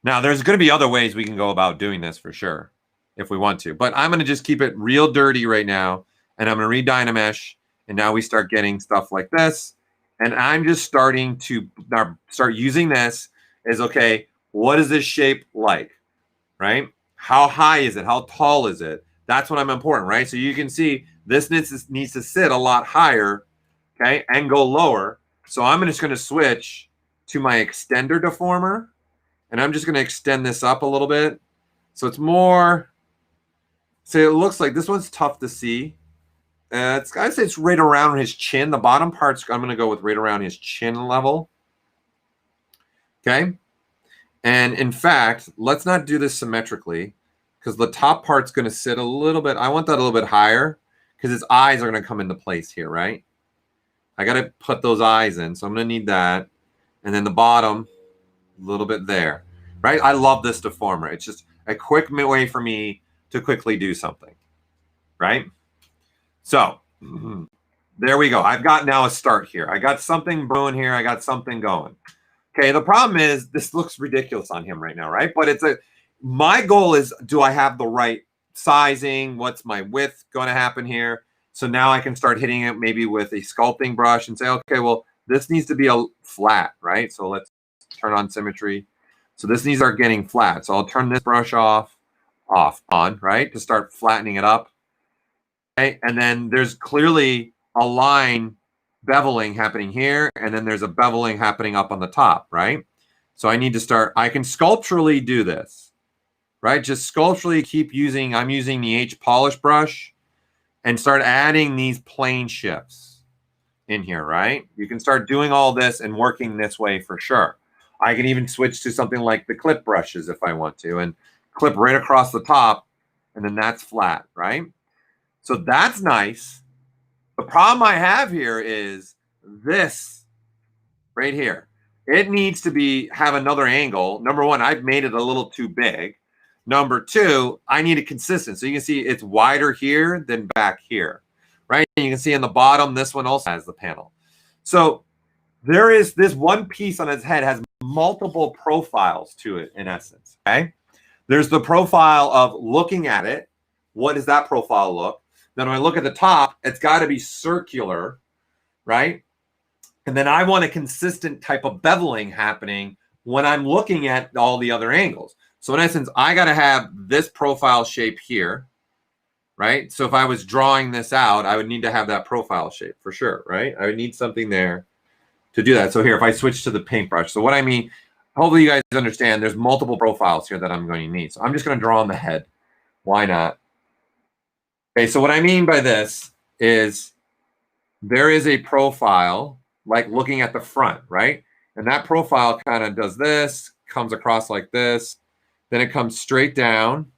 Now, there's going to be other ways we can go about doing this for sure if we want to, but I'm going to just keep it real dirty right now, and I'm going to re-Dynamesh, and now we start getting stuff like this, and I'm just starting to start using this as, okay, what is this shape like, right? How high is it? How tall is it? That's what I'm important, right? So you can see this needs to sit a lot higher, okay, and go lower. So I'm just going to switch to my extender deformer, and I'm just going to extend this up a little bit. So it's more, so it looks like this one's tough to see. I'd say it's right around his chin. The bottom part's I'm going to go with right around his chin level. Okay. And in fact, let's not do this symmetrically, because the top part's going to sit a little bit. I want that a little bit higher because his eyes are going to come into place here, right? I got to put those eyes in. So I'm going to need that. And then the bottom, a little bit there, right? I love this deformer. It's just a quick way for me to quickly do something, right? So there we go. I've got now a start here. I got something brewing here. I got something going. Okay, the problem is this looks ridiculous on him right now, right? But my goal is, do I have the right sizing? What's my width going to happen here? So now I can start hitting it maybe with a sculpting brush and say, okay, well, this needs to be a flat, right? So let's turn on symmetry. So this needs to start getting flat. So I'll turn this brush on, right? To start flattening it up. Okay? And then there's clearly a line beveling happening here, and then there's a beveling happening up on the top, right? So I need to start, I can sculpturally do this, right? Just sculpturally keep using, I'm using the H polish brush and start adding these plane shifts in here, right? You can start doing all this and working this way for sure. I can even switch to something like the clip brushes if I want to and clip right across the top, and then that's flat, right? So that's nice. The problem I have here is this right here. It needs to have another angle. Number one, I've made it a little too big. Number two, I need it consistent. So you can see it's wider here than back here, right? And you can see in the bottom, this one also has the panel. So there is this one piece on its head has multiple profiles to it in essence, okay? There's the profile of looking at it. What does that profile look? Then when I look at the top, it's got to be circular, right? And then I want a consistent type of beveling happening when I'm looking at all the other angles. So in essence, I got to have this profile shape here, right? So if I was drawing this out, I would need to have that profile shape for sure, right? I would need something there to do that. So here, if I switch to the paintbrush, so what I mean, hopefully you guys understand there's multiple profiles here that I'm going to need. So I'm just going to draw on the head. Why not? Okay, so what I mean by this is there is a profile, like looking at the front, right? And that profile kind of does this, comes across like this, then it comes straight down,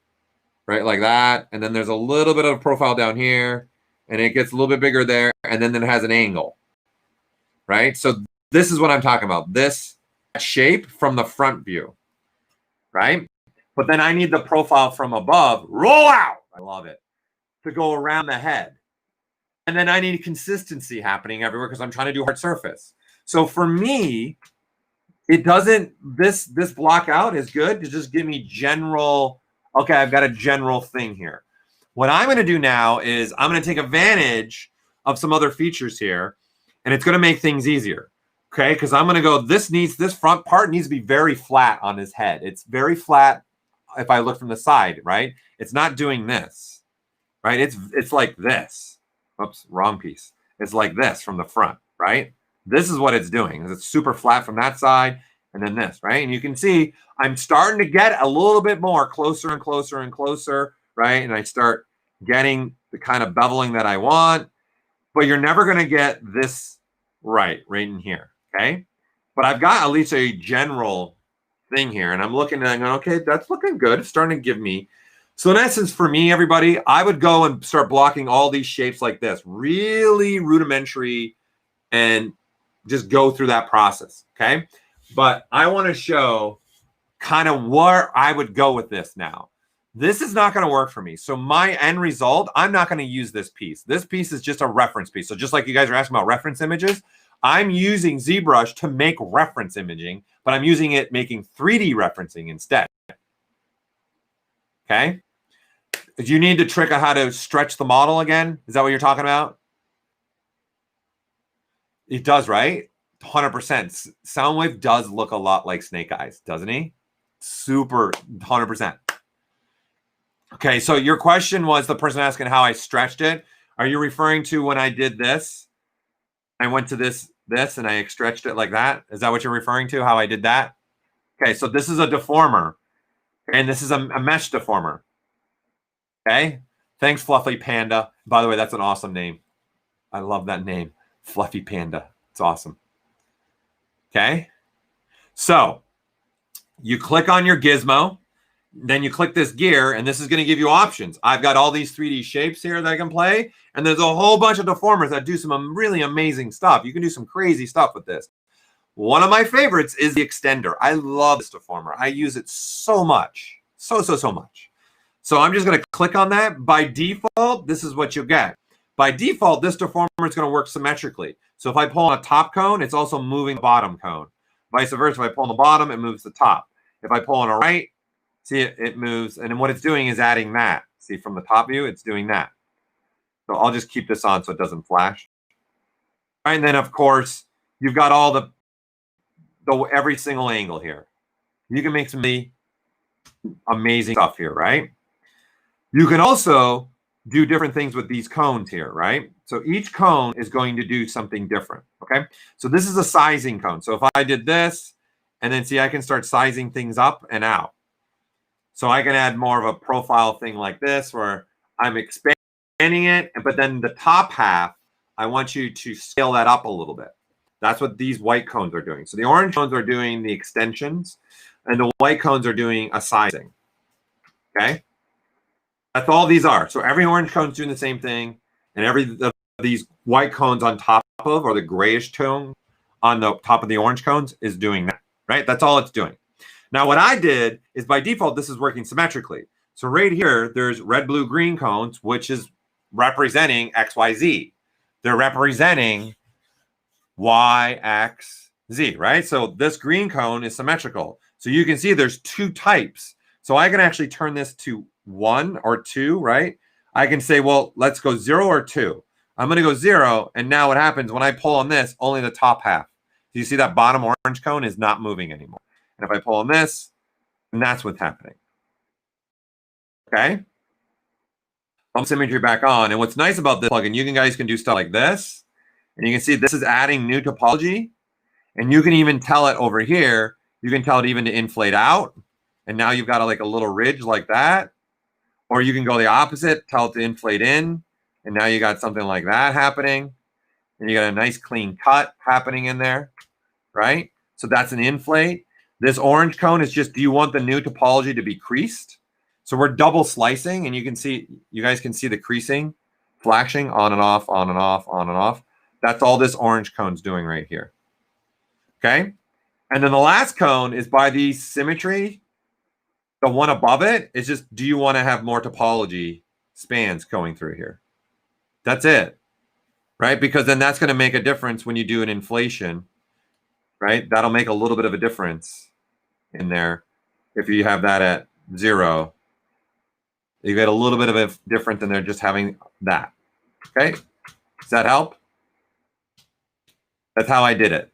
right, like that. And then there's a little bit of a profile down here, and it gets a little bit bigger there, and then it has an angle, right? So this is what I'm talking about, this shape from the front view, right? But then I need the profile from above, roll out, I love it, to go around the head. And then I need consistency happening everywhere because I'm trying to do hard surface. So for me, it doesn't, this block out is good to just give me general, okay, I've got a general thing here. What I'm going to do now is I'm going to take advantage of some other features here, and it's going to make things easier, okay? Because I'm going to go, this front part needs to be very flat on his head. It's very flat if I look from the side, right? It's not doing this, right? It's like this. Oops, wrong piece. It's like this from the front, right? This is what it's doing. It's super flat from that side, and then this, right? And you can see I'm starting to get a little bit more closer and closer and closer, right? And I start getting the kind of beveling that I want, but you're never going to get this right in here, okay? But I've got at least a general thing here, and I'm looking and I'm going, okay, that's looking good. It's starting to give me. So in essence, for me, everybody, I would go and start blocking all these shapes like this, really rudimentary, and just go through that process, okay? But I want to show kind of where I would go with this now. This is not going to work for me. So my end result, I'm not going to use this piece. This piece is just a reference piece. So just like you guys are asking about reference images, I'm using ZBrush to make reference imaging, but I'm using it making 3D referencing instead, okay? Do you need the trick of how to stretch the model again? Is that what you're talking about? It does, right? 100%. Soundwave does look a lot like Snake Eyes, doesn't he? Super, 100%. Okay, so your question was the person asking how I stretched it. Are you referring to when I did this? I went to this, and I stretched it like that? Is that what you're referring to, how I did that? Okay, so this is a deformer, and this is a mesh deformer. Okay, thanks, Fluffy Panda. By the way, that's an awesome name. I love that name, Fluffy Panda. It's awesome. Okay, so you click on your gizmo, then you click this gear, and this is going to give you options. I've got all these 3D shapes here that I can play, and there's a whole bunch of deformers that do some really amazing stuff. You can do some crazy stuff with this. One of my favorites is the extender. I love this deformer. I use it so much, so much. So I'm just going to click on that. By default, this is what you'll get. By default, this deformer is going to work symmetrically. So if I pull on a top cone, it's also moving the bottom cone. Vice versa, if I pull on the bottom, it moves the top. If I pull on a right, see it moves. And then what it's doing is adding that. See, from the top view, it's doing that. So I'll just keep this on so it doesn't flash. All right, and then of course, you've got all the every single angle here. You can make some really amazing stuff here, right? You can also do different things with these cones here, right? So each cone is going to do something different, okay? So this is a sizing cone. So if I did this, and then see, I can start sizing things up and out. So I can add more of a profile thing like this where I'm expanding it, but then the top half, I want you to scale that up a little bit. That's what these white cones are doing. So the orange cones are doing the extensions, and the white cones are doing a sizing, okay? That's all these are. So every orange cone is doing the same thing, and every these white cones on top of, or the grayish tone on the top of the orange cones is doing that, right? That's all it's doing. Now what I did is by default, this is working symmetrically. So right here, there's red, blue, green cones, which is representing X, Y, Z. They're representing Y, X, Z, right? So this green cone is symmetrical. So you can see there's two types. So I can actually turn this to 1 or 2, right? I can say, well, let's go 0 or 2. I'm going to go 0. And now what happens when I pull on this, only the top half. So you see that bottom orange cone is not moving anymore. And if I pull on this, and that's what's happening. Okay? I'll symmetry back on. And what's nice about this plugin, you guys can do stuff like this. And you can see this is adding new topology. And you can even tell it over here. You can tell it even to inflate out. And now you've got like a little ridge like that. Or you can go the opposite, tell it to inflate in. And now you got something like that happening. And you got a nice clean cut happening in there, right? So that's an inflate. This orange cone is just, do you want the new topology to be creased? So we're double slicing, and you can see, you guys can see the creasing, flashing on and off, on and off, on and off. That's all this orange cone's doing right here. Okay? And then the last cone is by the symmetry. The one above it is just, do you want to have more topology spans going through here? That's it, right? Because then that's going to make a difference when you do an inflation, right? That'll make a little bit of a difference in there. If you have that at 0, you get a little bit of a difference in there just having that, okay? Does that help? That's how I did it.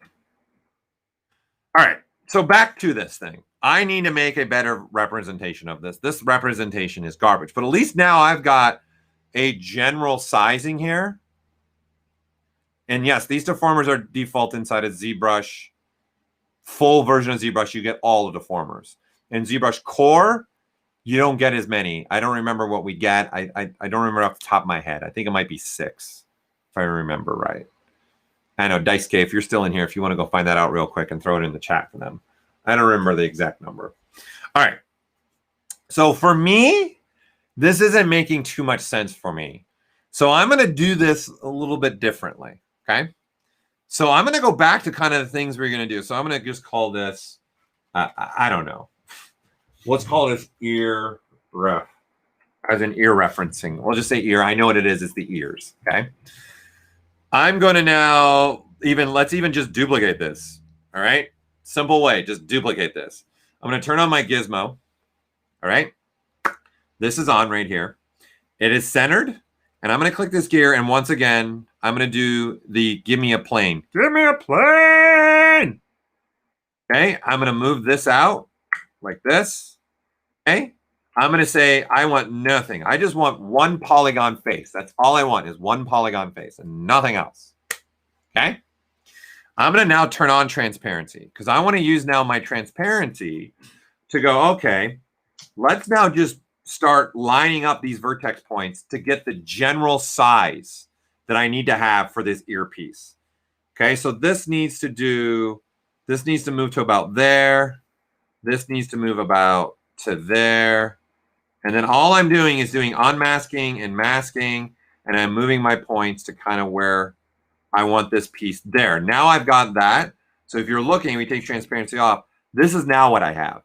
All right, so back to this thing. I need to make a better representation of this. This representation is garbage, but at least now I've got a general sizing here. And yes, these deformers are default inside of ZBrush. Full version of ZBrush, you get all the deformers. In ZBrush Core, you don't get as many. I don't remember what we get. I don't remember off the top of my head. I think it might be 6, if I remember right. I know, Dice K, if you're still in here, if you want to go find that out real quick and throw it in the chat for them. I don't remember the exact number. All right. So for me, this isn't making too much sense for me. So I'm going to do this a little bit differently, okay? So I'm going to go back to kind of the things we're going to do. So I'm going to just call this, I don't know. Let's call this ear ref, as in ear referencing. We'll just say ear. I know what it is. It's the ears, okay? I'm going to now let's even just duplicate this, all right? Simple way, just duplicate this. I'm going to turn on my gizmo, all right? This is on right here. It is centered, and I'm going to click this gear, and once again, I'm going to do the give me a plane. Give me a plane! Okay, I'm going to move this out like this, okay? I'm going to say I want nothing. I just want one polygon face. That's all I want is one polygon face and nothing else, okay? I'm going to now turn on transparency because I want to use now my transparency to go, okay, let's now just start lining up these vertex points to get the general size that I need to have for this earpiece. Okay, so this needs to move to about there. This needs to move about to there. And then all I'm doing is doing unmasking and masking, and I'm moving my points to kind of where I want this piece there. Now I've got that. So if you're looking, we take transparency off. This is now what I have.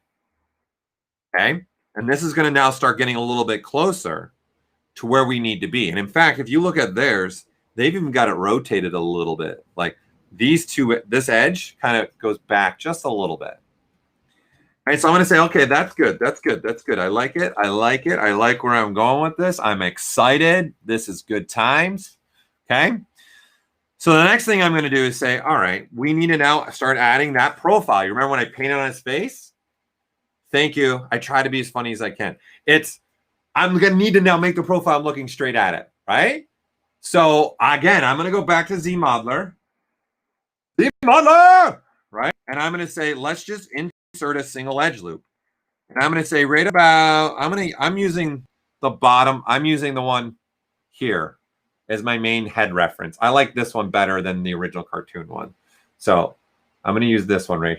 Okay. And this is going to now start getting a little bit closer to where we need to be. And in fact, if you look at theirs, they've even got it rotated a little bit. Like these two, this edge kind of goes back just a little bit. Right, so I'm going to say, okay, that's good. That's good. That's good. I like it. I like it. I like where I'm going with this. I'm excited. This is good times. Okay. So the next thing I'm going to do is say, all right, we need to now start adding that profile. You remember when I painted on his face? Thank you. I try to be as funny as I can. I'm going to need to now make the profile looking straight at it, right? So again, I'm going to go back to ZModeler. ZModeler, right? And I'm going to say, let's just insert a single edge loop. And I'm going to say right about, I'm using the bottom. I'm using the one here as my main head reference. I like this one better than the original cartoon one. So I'm going to use this one right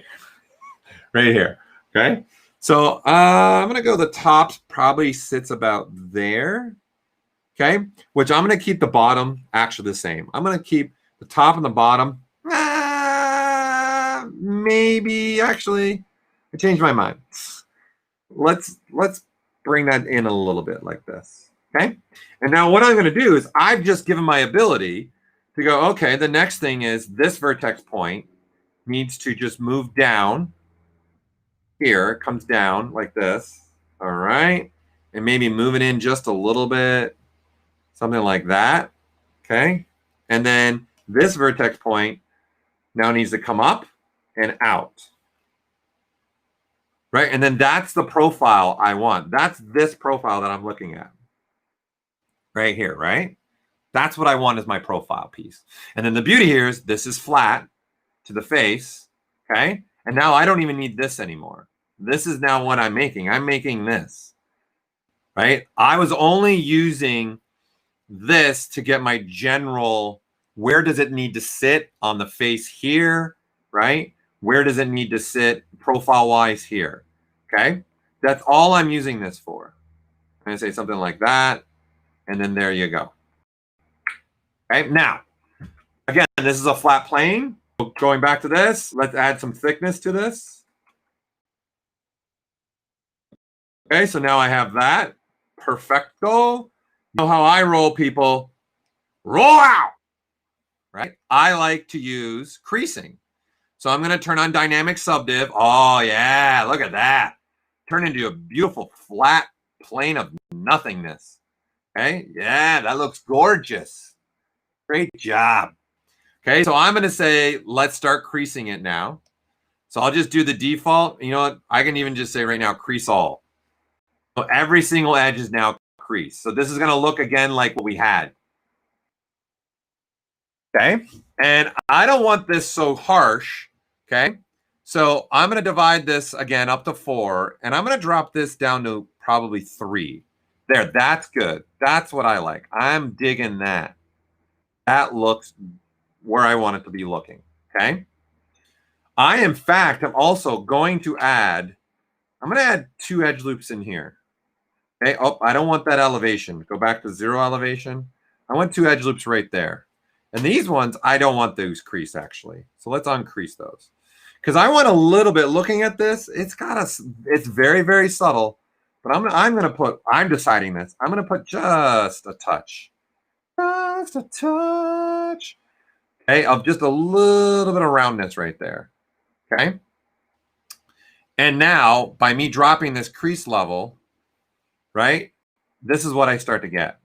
here. Okay. So I'm going to go the top probably sits about there. Okay. Which I'm going to keep the bottom actually the same. I'm going to keep the top and the bottom. Maybe actually I changed my mind. Let's bring that in a little bit like this. Okay. And now what I'm going to do is I've just given my ability to go, okay, the next thing is this vertex point needs to just move down here. It comes down like this. All right. And maybe move it in just a little bit, something like that. Okay. And then this vertex point now needs to come up and out. Right. And then that's the profile I want. That's this profile that I'm looking at. Right here, right? That's what I want as my profile piece. And then the beauty here is this is flat to the face. Okay. And now I don't even need this anymore. This is now what I'm making. I'm making this. Right. I was only using this to get my general, where does it need to sit on the face here? Right. Where does it need to sit profile-wise here? Okay, that's all I'm using this for. I'm going to say something like that, and then there you go. Okay, now, again, this is a flat plane. Going back to this, let's add some thickness to this. Okay, so now I have that. Perfecto. You know how I roll, people. Roll out. Right? I like to use creasing. So I'm going to turn on dynamic subdiv. Oh, yeah, look at that. Turn into a beautiful flat plane of nothingness. Okay, yeah, that looks gorgeous. Great job. Okay, so I'm going to say, let's start creasing it now. So I'll just do the default. You know what? I can even just say right now, crease all. So every single edge is now creased. So this is going to look again like what we had. Okay, and I don't want this so harsh. Okay, so I'm going to divide this again up to 4, and I'm going to drop this down to probably 3. There, that's good. That's what I like. I'm digging that. That looks where I want it to be looking. Okay, I, in fact, am also going to add, I'm going to add 2 edge loops in here. Okay, oh, I don't want that elevation. Go back to 0 elevation. I want 2 edge loops right there. And these ones, I don't want those crease actually. So let's uncrease those. Because I want a little bit, looking at this, it's very, very subtle. But I'm deciding this. I'm going to put just a touch. Just a touch. Okay, of just a little bit of roundness right there. Okay. And now, by me dropping this crease level, right, this is what I start to get.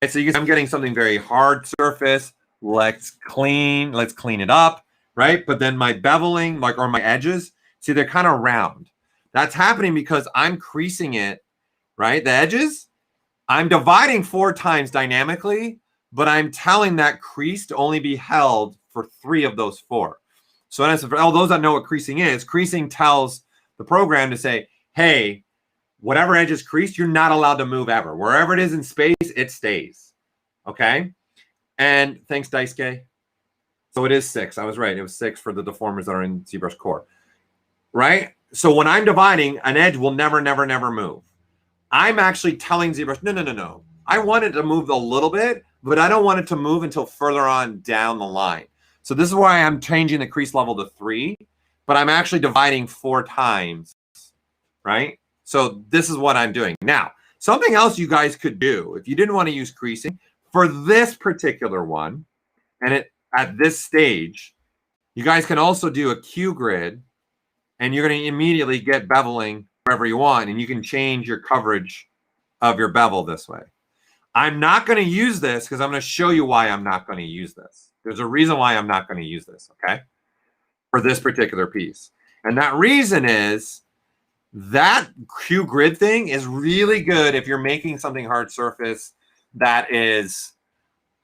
Okay, so I'm getting something very hard surface. Let's clean it up, right? But then my beveling, or my edges, see, they're kind of round. That's happening because I'm creasing it, right? The edges, I'm dividing 4 times dynamically, but I'm telling that crease to only be held for 3 of those 4. So as for all those that know what creasing is, creasing tells the program to say, hey, whatever edge is creased, you're not allowed to move ever. Wherever it is in space, it stays. Okay? And thanks, Daisuke. So it is 6. I was right. It was 6 for the deformers that are in ZBrush Core. Right? So when I'm dividing, an edge will never, never, never move. I'm actually telling ZBrush, no. I want it to move a little bit, but I don't want it to move until further on down the line. So this is why I'm changing the crease level to 3, but I'm actually dividing 4 times, right? So this is what I'm doing. Now, something else you guys could do, if you didn't want to use creasing, for this particular one, and at this stage, you guys can also do a Q grid, and you're going to immediately get beveling wherever you want, and you can change your coverage of your bevel this way. I'm not going to use this because I'm going to show you why I'm not going to use this. There's a reason why I'm not going to use this, okay, for this particular piece. And that reason is that Q grid thing is really good if you're making something hard surface that is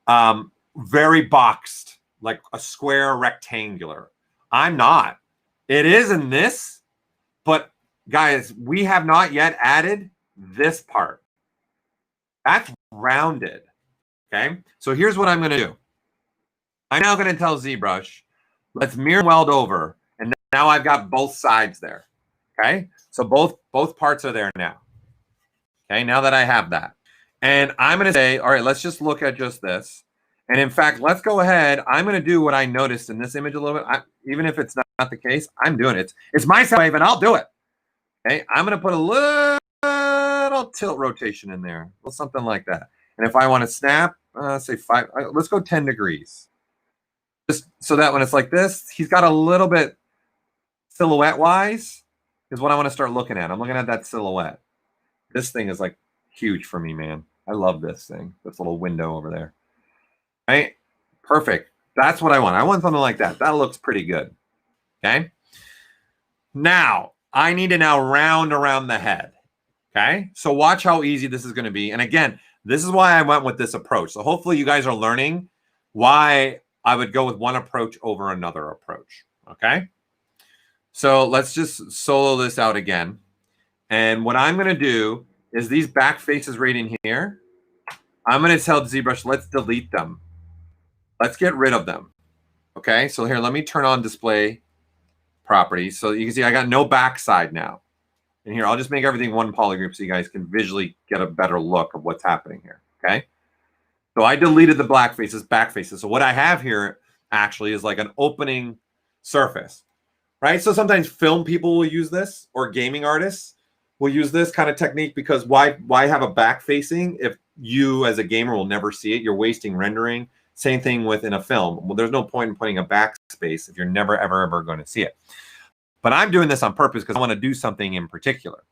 very boxed, like a square rectangular. I'm not. It is in this, but guys, we have not yet added this part. That's rounded. Okay, so here's what I'm going to do. I'm now going to tell ZBrush, let's mirror weld over, and now I've got both sides there. Okay, so both parts are there now. Okay, now that I have that, and I'm going to say, all right, let's just look at just this. And in fact, let's go ahead. I'm going to do what I noticed in this image a little bit. Even if it's not the case, I'm doing it. It's my Soundwave, and I'll do it. Okay, I'm going to put a little tilt rotation in there, well, something like that. And if I want to snap, say 5, let's go 10 degrees. Just so that when it's like this, he's got a little bit silhouette-wise is what I want to start looking at. I'm looking at that silhouette. This thing is like huge for me, man. I love this thing, this little window over there. Right? Perfect. That's what I want. I want something like that. That looks pretty good. Okay? Now, I need to now round around the head. Okay? So watch how easy this is going to be. And again, this is why I went with this approach. So hopefully you guys are learning why I would go with one approach over another approach. Okay? So let's just solo this out again. And what I'm going to do is these back faces right in here, I'm going to tell ZBrush, let's delete them. Let's get rid of them. Okay, so here, let me turn on display properties. So you can see I got no backside now. And here, I'll just make everything one polygroup so you guys can visually get a better look of what's happening here. Okay, so I deleted the black faces, back faces. So what I have here actually is like an opening surface, right? So sometimes film people will use this, or gaming artists will use this kind of technique, because why have a back facing if you as a gamer will never see it? You're wasting rendering. Same thing within a film. Well, there's no point in putting a backspace if you're never, ever going to see it. But I'm doing this on purpose because I want to do something in particular.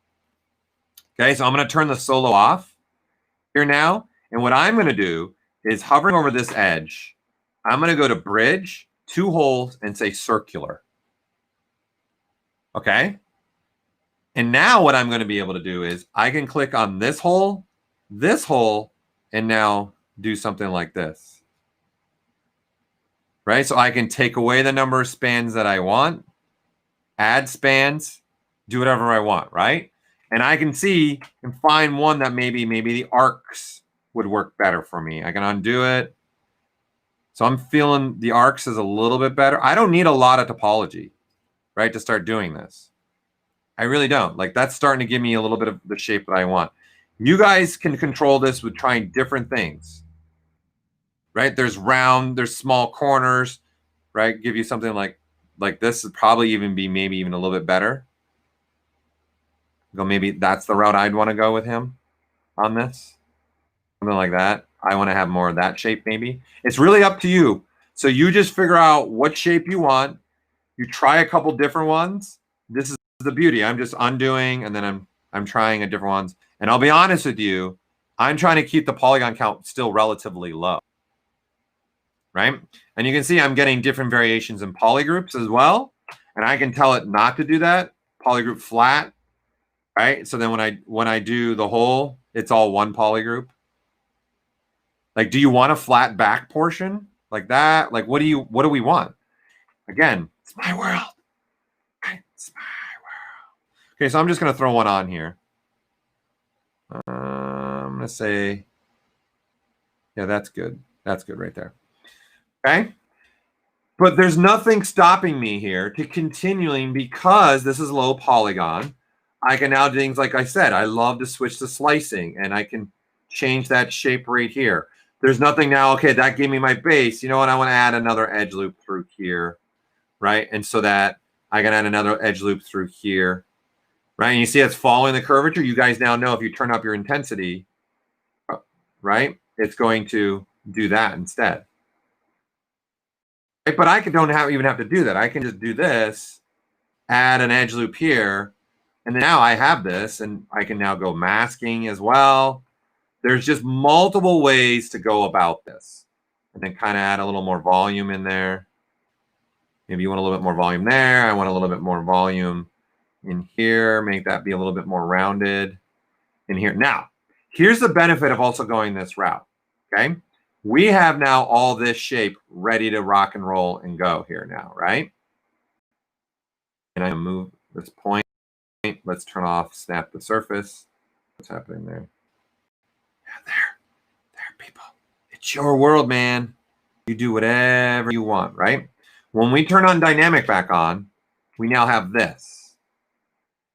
Okay, so I'm going to turn the solo off here now. And what I'm going to do is hovering over this edge, I'm going to go to bridge, 2 holes, and say circular. Okay. And now what I'm going to be able to do is I can click on this hole, and now do something like this. Right? So I can take away the number of spans that I want, add spans, do whatever I want, right? And I can see and find one that maybe the arcs would work better for me. I can undo it. So I'm feeling the arcs is a little bit better. I don't need a lot of topology, right, to start doing this. I really don't. Like, that's starting to give me a little bit of the shape that I want. You guys can control this with trying different things. Right? There's round, there's small corners, right? Give you something like this would probably even be maybe even a little bit better. Go, maybe that's the route I'd want to go with him on this. Something like that. I want to have more of that shape maybe. It's really up to you. So you just figure out what shape you want. You try a couple different ones. This is the beauty. I'm just undoing, and then I'm trying a different ones. And I'll be honest with you, I'm trying to keep the polygon count still relatively low. Right? And you can see I'm getting different variations in polygroups as well. And I can tell it not to do that. Polygroup flat, right? So then when I do the whole, it's all one polygroup. Like, do you want a flat back portion like that? Like, what do we want? Again, it's my world. Right? It's my world. Okay, so I'm just going to throw one on here. I'm going to say, yeah, that's good. That's good right there. Okay, but there's nothing stopping me here to continuing, because this is low polygon. I can now do things like I said. I love to switch to slicing, and I can change that shape right here. There's nothing now. Okay, that gave me my base. You know what? I want to add another edge loop through here, right? And so that I can add another edge loop through here, right? And you see it's following the curvature. You guys now know if you turn up your intensity, right, it's going to do that instead. But I don't even have to do that. I can just do this, add an edge loop here. And then now I have this, and I can now go masking as well. There's just multiple ways to go about this. And then kind of add a little more volume in there. Maybe you want a little bit more volume there. I want a little bit more volume in here. Make that be a little bit more rounded in here. Now, here's the benefit of also going this route, okay? We have now all this shape ready to rock and roll and go here now, right? And I'm gonna move this point. Let's turn off snap the surface. What's happening there? Yeah, there, people. It's your world, man. You do whatever you want, right? When we turn on dynamic back on, we now have this.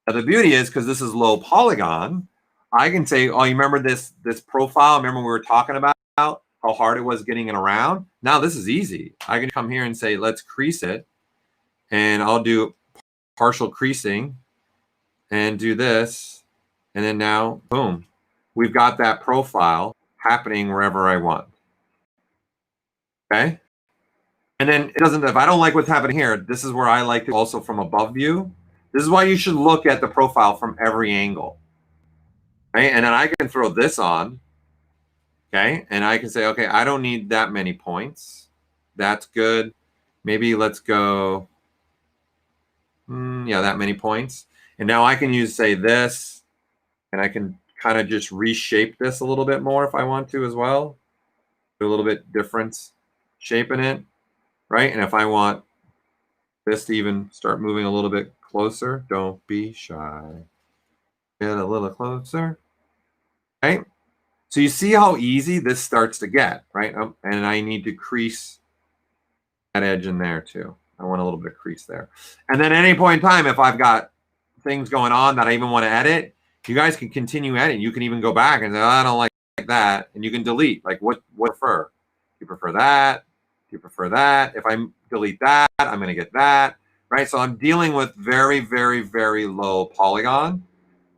Now the beauty is, because this is low polygon, I can say, oh, you remember this profile? Remember we were talking about how hard it was getting it around? Now this is easy. I can come here and say, let's crease it. And I'll do partial creasing and do this. And then now, boom, we've got that profile happening wherever I want. Okay? And then it doesn't, if I don't like what's happening here, this is where I like to also from above view. This is why you should look at the profile from every angle. Right? And then I can throw this on. Okay? And I can say, okay, I don't need that many points. That's good. Maybe let's go, yeah, that many points. And now I can use, say, this, and I can kind of just reshape this a little bit more if I want to as well. Do a little bit different shaping it, right? And if I want this to even start moving a little bit closer, don't be shy. Get a little closer, right? So you see how easy this starts to get, right? And I need to crease that edge in there too. I want a little bit of crease there. And then at any point in time, if I've got things going on that I even want to edit, you guys can continue editing. You can even go back and say, oh, I don't like that. And you can delete. Like what prefer? Do you prefer that? Do you prefer that? If I delete that, I'm going to get that, right? So I'm dealing with very, very, very low polygon.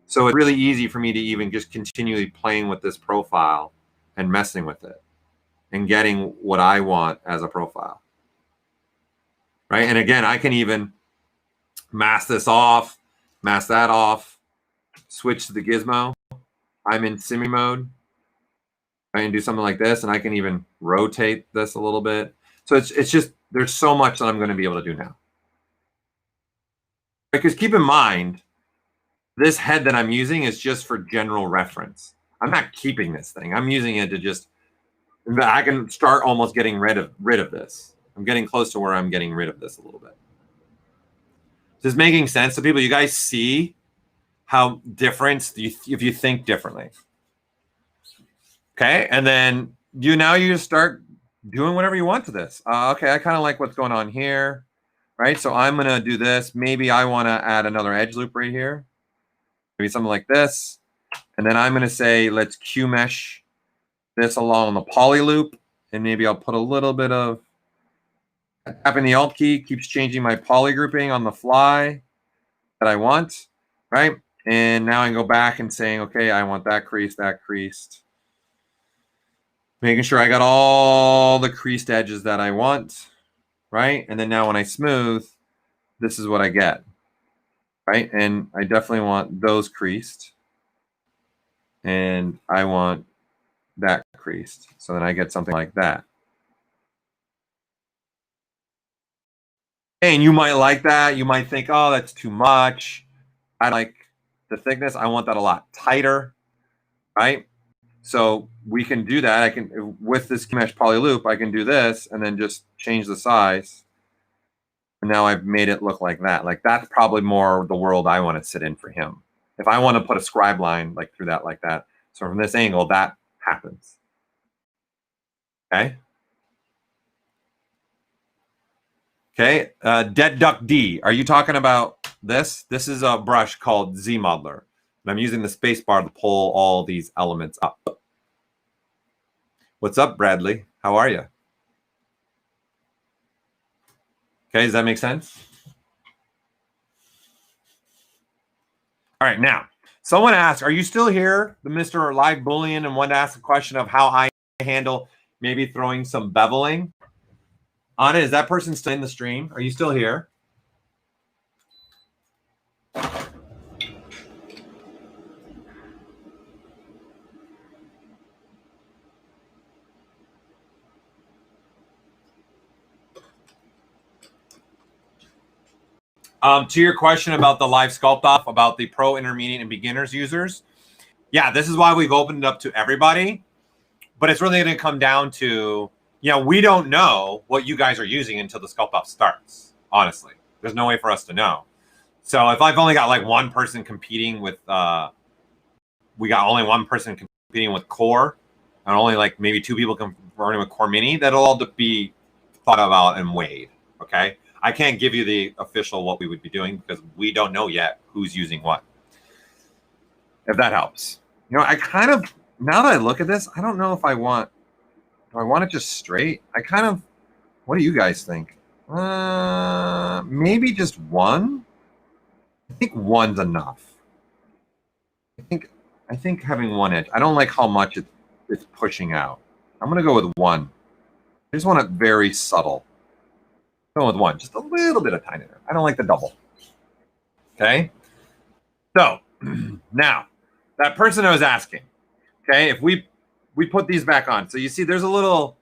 So it's really easy for me to even just continually playing with this profile and messing with it and getting what I want as a profile. Right? And again, I can even mask this off, mask that off, switch to the gizmo. I'm in semi mode. I can do something like this, and I can even rotate this a little bit. So it's just, there's so much that I'm going to be able to do now. Because keep in mind, this head that I'm using is just for general reference. I'm not keeping this thing. I'm using it to just, I can start almost getting rid of this. I'm getting close to where I'm getting rid of this a little bit. Is this making sense to people? You guys see how different if you think differently. Okay, and then you just start doing whatever you want to this. Okay, I kind of like what's going on here, right? So I'm gonna do this. Maybe I want to add another edge loop right here. Maybe something like this. And then I'm gonna say, let's Q mesh this along the poly loop. And maybe I'll put a little bit of, tapping the Alt key keeps changing my poly grouping on the fly that I want, right? And now I can go back and saying, okay, I want that creased. Making sure I got all the creased edges that I want, right? And then now when I smooth, this is what I get, right? And I definitely want those creased. And I want that creased. So then I get something like that. And you might like that. You might think, oh, that's too much. I like the thickness. I want that a lot tighter, right? So we can do that. I can, with this mesh poly loop, I can do this and then just change the size. And now I've made it look like that. Like that's probably more the world I want to sit in for him. If I want to put a scribe line like through that like that. So from this angle, that happens. Okay. Okay, Dead Duck D, are you talking about this? This is a brush called Z Modeler. And I'm using the space bar to pull all these elements up. What's up, Bradley? How are you? Okay, does that make sense? All right, now, someone asked, are you still here, the Mr. Live Boolean, and wanted to ask a question of how I handle maybe throwing some beveling? Anna, is that person still in the stream? Are you still here? To your question about the live sculpt off, about the pro, intermediate, and beginners users, yeah, this is why we've opened it up to everybody. But it's really going to come down to, we don't know what you guys are using until the sculpt off starts. Honestly, there's no way for us to know. So if I've only got like one person competing with, we got only one person competing with Core, and only like maybe two people converting with Core Mini, that'll all be thought about and weighed. Okay, I can't give you the official what we would be doing because we don't know yet who's using what. If that helps, I kind of, now that I look at this, I don't know if I want. Do I want it just straight? What do you guys think? Maybe just one. I think one's enough. I think having one edge. I don't like how much it's pushing out. I'm gonna go with one. I just want it very subtle. Go with one, just a little bit of tiny there. I don't like the double. Okay. So now that person I was asking, okay, if we put these back on, so you see there's a little,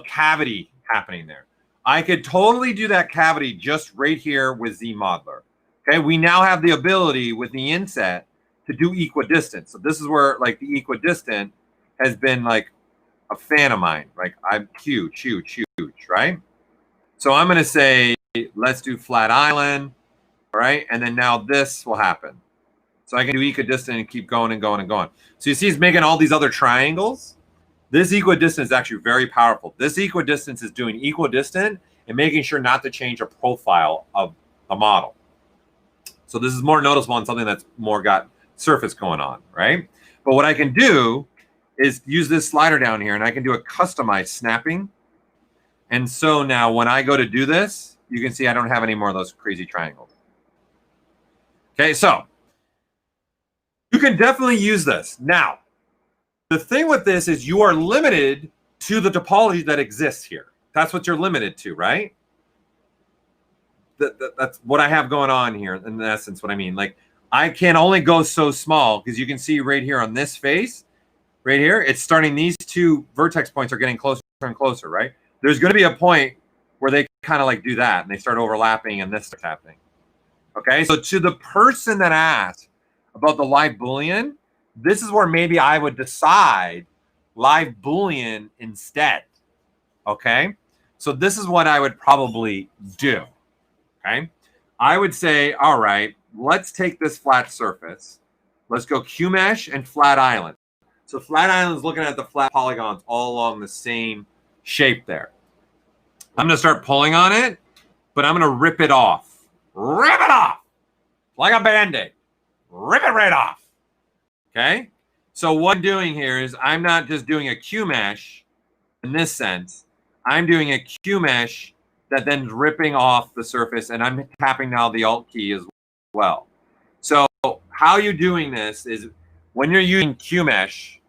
cavity happening there. I could totally do that cavity just right here with Z Modeler. Okay, we now have the ability with the inset to do equidistant. So this is where like the equidistant has been like a fan of mine. Like I'm huge, right? So I'm gonna say, let's do flat island, right? And then now this will happen. So I can do equidistant and keep going and going and going. So you see he's making all these other triangles. This equidistant is actually very powerful. This equidistance is doing equidistant and making sure not to change a profile of the model. So this is more noticeable on something that's more got surface going on, right? But what I can do is use this slider down here and I can do a customized snapping. And so now when I go to do this, you can see I don't have any more of those crazy triangles. Okay, so you can definitely use this. Now, the thing with this is you are limited to the topology that exists here. That's what you're limited to, right? That's what I have going on here, in essence, what I mean. Like, I can only go so small because you can see right here on this face, right here, it's starting, these two vertex points are getting closer and closer, right? There's going to be a point where they kind of like do that and they start overlapping and this starts happening. Okay, so to the person that asked about the live Boolean, this is where maybe I would decide live Boolean instead. Okay, so this is what I would probably do. Okay, I would say, all right, let's take this flat surface. Let's go Q-mesh and flat island. So flat island is looking at the flat polygons all along the same shape there. I'm going to start pulling on it, but I'm going to rip it off. Rip it off like a Band-Aid. Rip it right off. Okay, so what I'm doing here is I'm not just doing a Q-mesh in this sense. I'm doing a Q-mesh that then ripping off the surface, and I'm tapping now the Alt key as well. So how you're doing this is when you're using Q-mesh,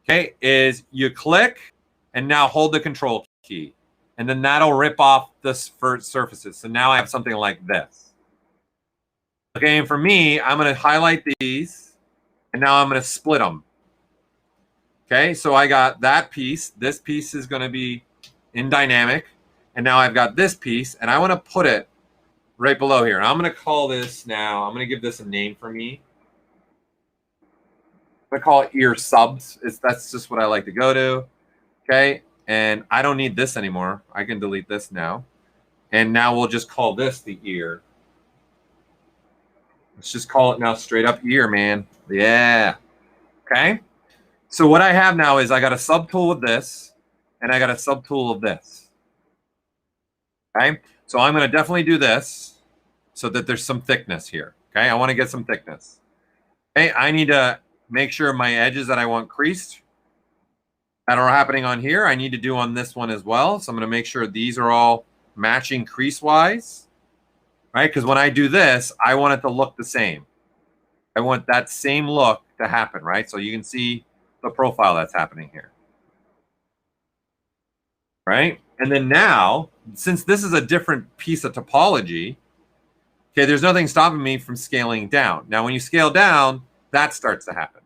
okay, is you click and now hold the Control key, and then that'll rip off the surfaces. So now I have something like this. Okay, and for me, I'm going to highlight these. And now I'm going to split them. Okay, so I got that piece. This piece is going to be in dynamic. And now I've got this piece, and I want to put it right below here. And I'm going to call this now, I'm going to give this a name for me. I'm going to call it ear subs. That's just what I like to go to. Okay, and I don't need this anymore. I can delete this now. And now we'll just call this the ear. Let's just call it now straight up ear, man. Yeah. Okay. So what I have now is I got a subtool of this, and I got a subtool of this. Okay. So I'm going to definitely do this so that there's some thickness here. Okay. I want to get some thickness. Okay. I need to make sure my edges that I want creased that are happening on here, I need to do on this one as well. So I'm going to make sure these are all matching crease-wise. Right? Because when I do this, I want it to look the same. I want that same look to happen, right? So you can see the profile that's happening here. Right? And then now, since this is a different piece of topology, okay, there's nothing stopping me from scaling down. Now, when you scale down, that starts to happen.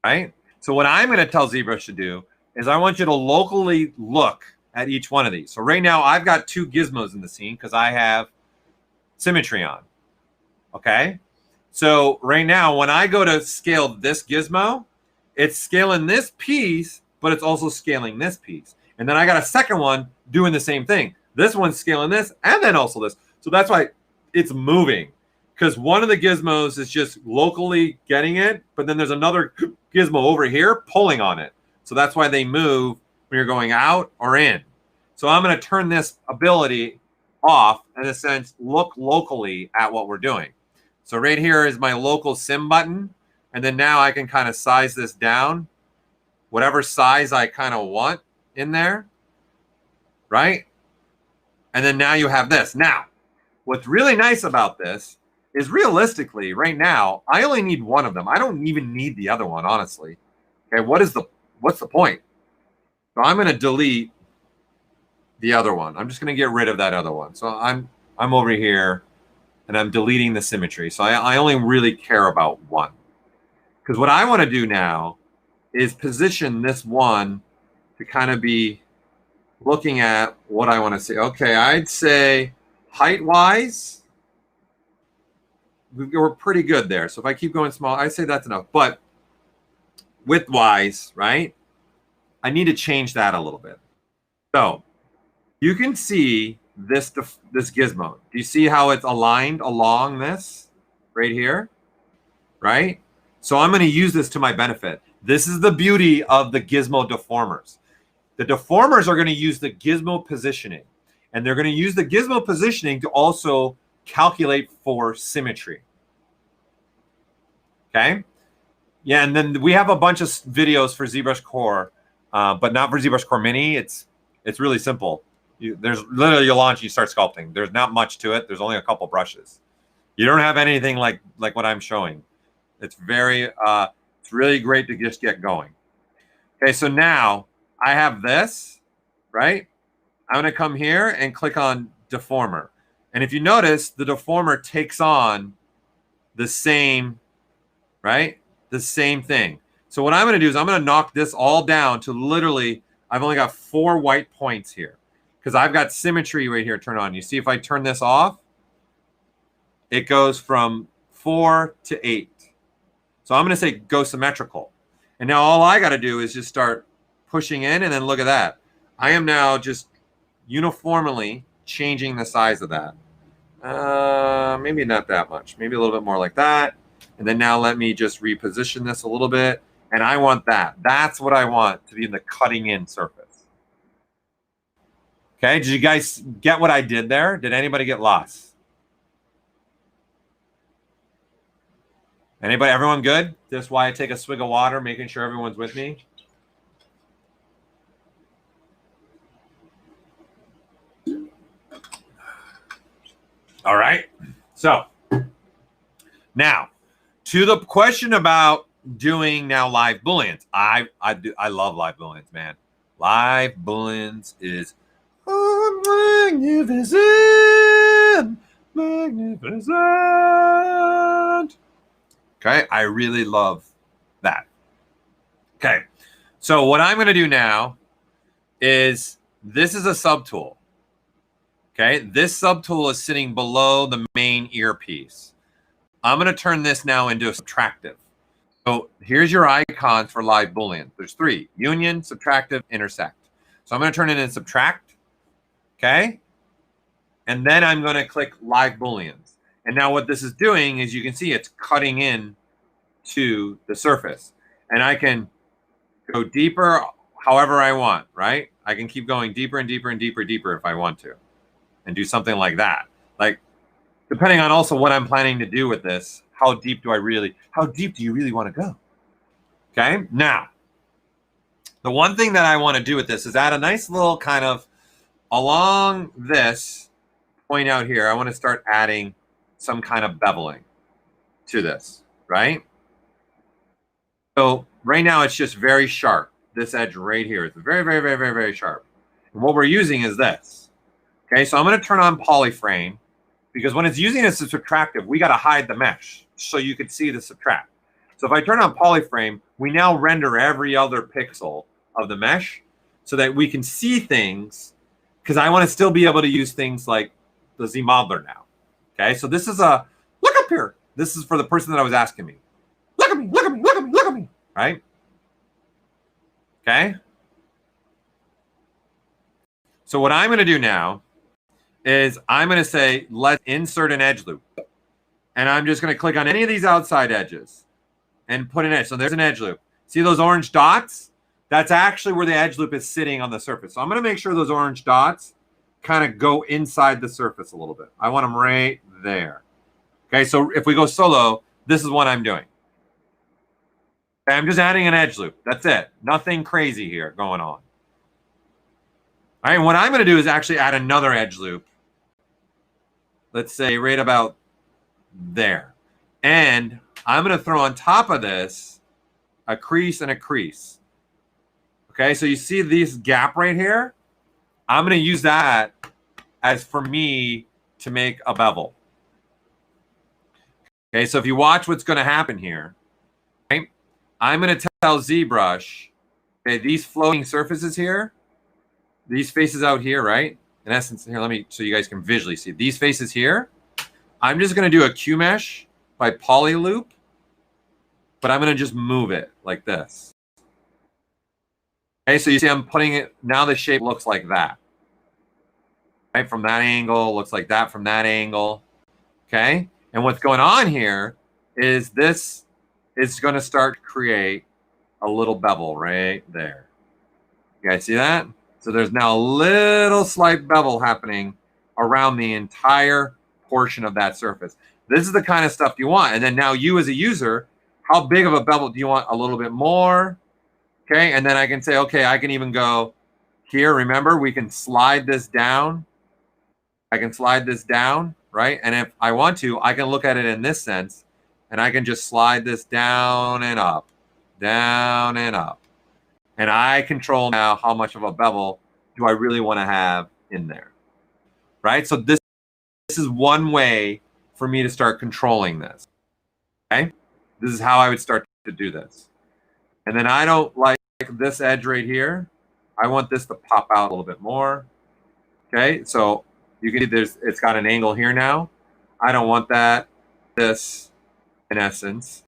Right? So what I'm going to tell ZBrush to do is I want you to locally look at each one of these. So right now I've got 2 gizmos in the scene because I have symmetry on. Okay. So right now when I go to scale this gizmo, it's scaling this piece, but it's also scaling this piece. And then I got a second one doing the same thing. This one's scaling this and then also this. So that's why it's moving, because one of the gizmos is just locally getting it, but then there's another gizmo over here pulling on it. So that's why they move when you're going out or in. So I'm going to turn this ability off, in a sense, look locally at what we're doing. So right here is my local sim button. And then now I can kind of size this down, whatever size I kind of want in there, right? And then now you have this. Now, what's really nice about this is realistically, right now, I only need one of them. I don't even need the other one, honestly. Okay, what's the point? So I'm going to delete the other one. I'm just going to get rid of that other one. So I'm over here, and I'm deleting the symmetry. So I only really care about one. Because what I want to do now is position this one to kind of be looking at what I want to see. Okay, I'd say height-wise, we're pretty good there. So if I keep going small, I'd say that's enough. But width-wise, right, I need to change that a little bit. So you can see this gizmo. Do you see how it's aligned along this right here, right? So I'm going to use this to my benefit. This is the beauty of the gizmo deformers. The deformers are going to use the gizmo positioning, and they're going to use the gizmo positioning to also calculate for symmetry. Okay? Yeah, and then we have a bunch of videos for ZBrush Core, but not for ZBrush Core Mini. It's really simple. There's literally you launch, you start sculpting. There's not much to it. There's only a couple brushes. You don't have anything like what I'm showing. It's it's really great to just get going. Okay, so now I have this, right? I'm going to come here and click on Deformer. And if you notice, the Deformer takes on the same, right? The same thing. So what I'm going to do is I'm going to knock this all down to literally, I've only got 4 white points here because I've got symmetry right here turned on. You see if I turn this off, it goes from 4 to 8. So I'm going to say go symmetrical. And now all I got to do is just start pushing in, and then look at that. I am now just uniformly changing the size of that. Maybe not that much. Maybe a little bit more like that. And then now let me just reposition this a little bit. And I want that. That's what I want to be in the cutting in surface. Okay, did you guys get what I did there? Did anybody get lost? Anybody, everyone good? This is why I take a swig of water, making sure everyone's with me. All right. So now to the question about doing now live booleans. I love live booleans, man. Live booleans is magnificent. Magnificent. Okay, I really love that. Okay, so what I'm going to do now is this is a subtool. Okay, this subtool is sitting below the main earpiece. I'm going to turn this now into a subtractive. So here's your icons for live boolean. There's 3: union, subtractive, intersect. So I'm going to turn it into subtract. Okay, and then I'm going to click live booleans. And now what this is doing is you can see it's cutting in to the surface. And I can go deeper however I want, right? I can keep going deeper and deeper and deeper, deeper if I want to. And do something like that. Like, depending on also what I'm planning to do with this, how deep do you really want to go? Okay, now, the one thing that I want to do with this is add a nice little kind of, along this point out here, I want to start adding some kind of beveling to this, right? So right now it's just very sharp. This edge right here is very, very, very, very, very sharp. And what we're using is this. Okay, so I'm going to turn on polyframe because when it's using this as subtractive, we got to hide the mesh so you can see the subtract. So if I turn on polyframe, we now render every other pixel of the mesh. so that we can see things, because I want to still be able to use things like the Z modeler now. Okay, so this is a look up here. This is for the person that was asking me. Look at me, look at me, look at me, look at me. Right? Okay. So what I'm going to do now is I'm going to say, let's insert an edge loop. And I'm just going to click on any of these outside edges and put an edge. So there's an edge loop. See those orange dots? That's actually where the edge loop is sitting on the surface. So I'm going to make sure those orange dots kind of go inside the surface a little bit. I want them right there. Okay, so if we go solo, this is what I'm doing. Okay, I'm just adding an edge loop. That's it. Nothing crazy here going on. All right, what I'm going to do is actually add another edge loop. Let's say right about there. And I'm going to throw on top of this a crease and a crease. Okay, so you see this gap right here? I'm going to use that as for me to make a bevel. Okay, so if you watch what's going to happen here, right? I'm going to tell ZBrush, okay, these floating surfaces here, these faces out here, right? In essence, here, let me, so you guys can visually see these faces here. I'm just going to do a Q mesh by poly loop, but I'm going to just move it like this. Okay, so you see I'm putting it, now the shape looks like that. Right, from that angle, looks like that from that angle. Okay, and what's going on here is this is going to start to create a little bevel right there. You guys see that? So there's now a little slight bevel happening around the entire portion of that surface. This is the kind of stuff you want. And then now you as a user, how big of a bevel do you want? A little bit more. Okay, and then I can say, okay, I can even go here. Remember, we can slide this down. I can slide this down, right? And if I want to, I can look at it in this sense, and I can just slide this down and up, down and up. And I control now how much of a bevel do I really want to have in there, right? So this is one way for me to start controlling this, okay? This is how I would start to do this. And then I don't like this edge right here. I want this to pop out a little bit more, okay? So you can see it's got an angle here now. I don't want that, this, in essence.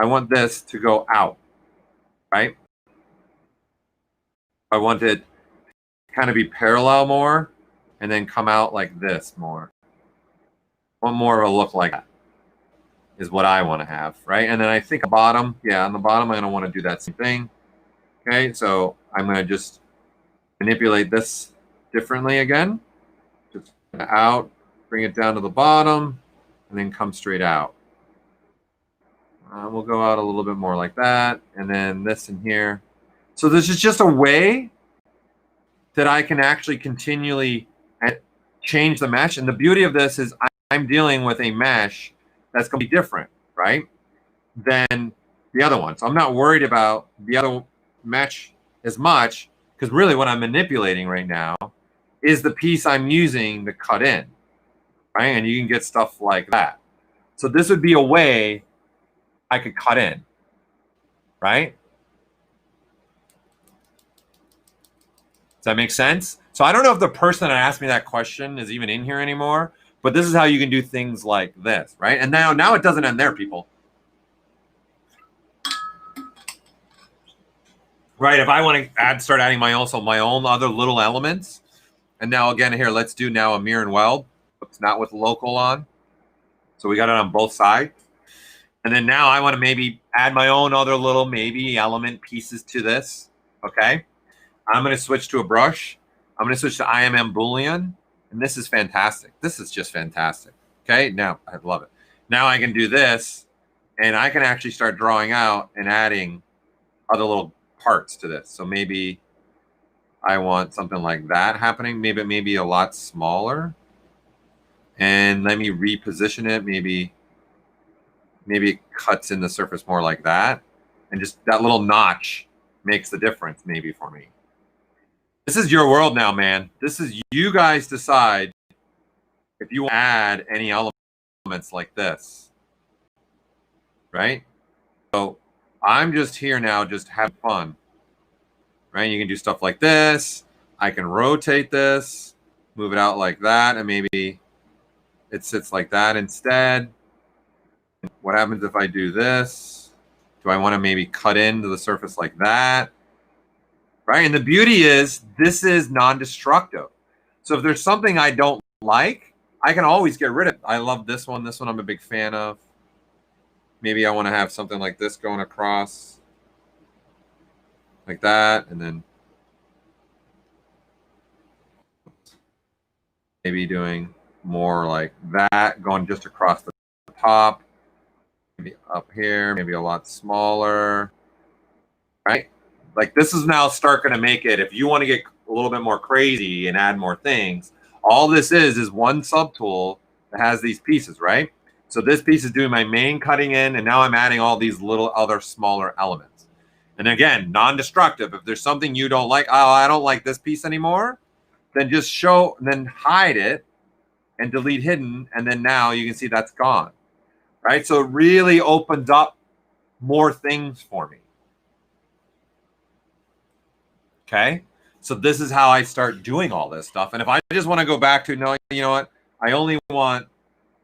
I want this to go out, right? I want it to kind of be parallel more and then come out like this more. I want more of a look like that is what I want to have, right? And then I think bottom, yeah, on the bottom, I'm going to want to do that same thing. Okay, so I'm going to just manipulate this differently again. Just out, bring it down to the bottom, and then come straight out. We'll go out a little bit more like that, and then this in here. So this is just a way that I can actually continually change the mesh. And the beauty of this is I'm dealing with a mesh that's going to be different, right, than the other one. So I'm not worried about the other mesh as much, because really what I'm manipulating right now is the piece I'm using to cut in, right? And you can get stuff like that. So this would be a way I could cut in, right? Does that make sense? So I don't know if the person that asked me that question is even in here anymore, but this is how you can do things like this, right? And now it doesn't end there, people. Right, if I want to start adding my own other little elements. And now again here, let's do now a mirror and weld. It's not with local on. So we got it on both sides. And then now I want to maybe add my own other little maybe element pieces to this. Okay. I'm going to switch to a brush. I'm going to switch to Imm Boolean. And this is fantastic. This is just fantastic. Okay. Now I love it. Now I can do this and I can actually start drawing out and adding other little parts to this. So maybe I want something like that happening. Maybe a lot smaller. And let me reposition it. Maybe it cuts in the surface more like that. And just that little notch makes the difference maybe for me. This is your world now, man. This is you guys decide if you add any elements like this. Right? So I'm just here now just having fun. right? You can do stuff like this. I can rotate this, move it out like that, and maybe it sits like that instead. What happens if I do this? Do I want to maybe cut into the surface like that? Right? And the beauty is this is non-destructive. So if there's something I don't like, I can always get rid of it. I love this one. This one I'm a big fan of. Maybe I want to have something like this going across like that, and then maybe doing more like that, going just across the top, maybe up here, maybe a lot smaller, right? Like this is now going to make it, if you want to get a little bit more crazy and add more things, all this is one subtool that has these pieces, right? So this piece is doing my main cutting in, and now I'm adding all these little other smaller elements. And again, non-destructive. If there's something you don't like, oh, I don't like this piece anymore, then just show, and then hide it and delete hidden, and then now you can see that's gone, right? So it really opens up more things for me. Okay, so this is how I start doing all this stuff. And if I just want to go back to, no, you know what, I only want,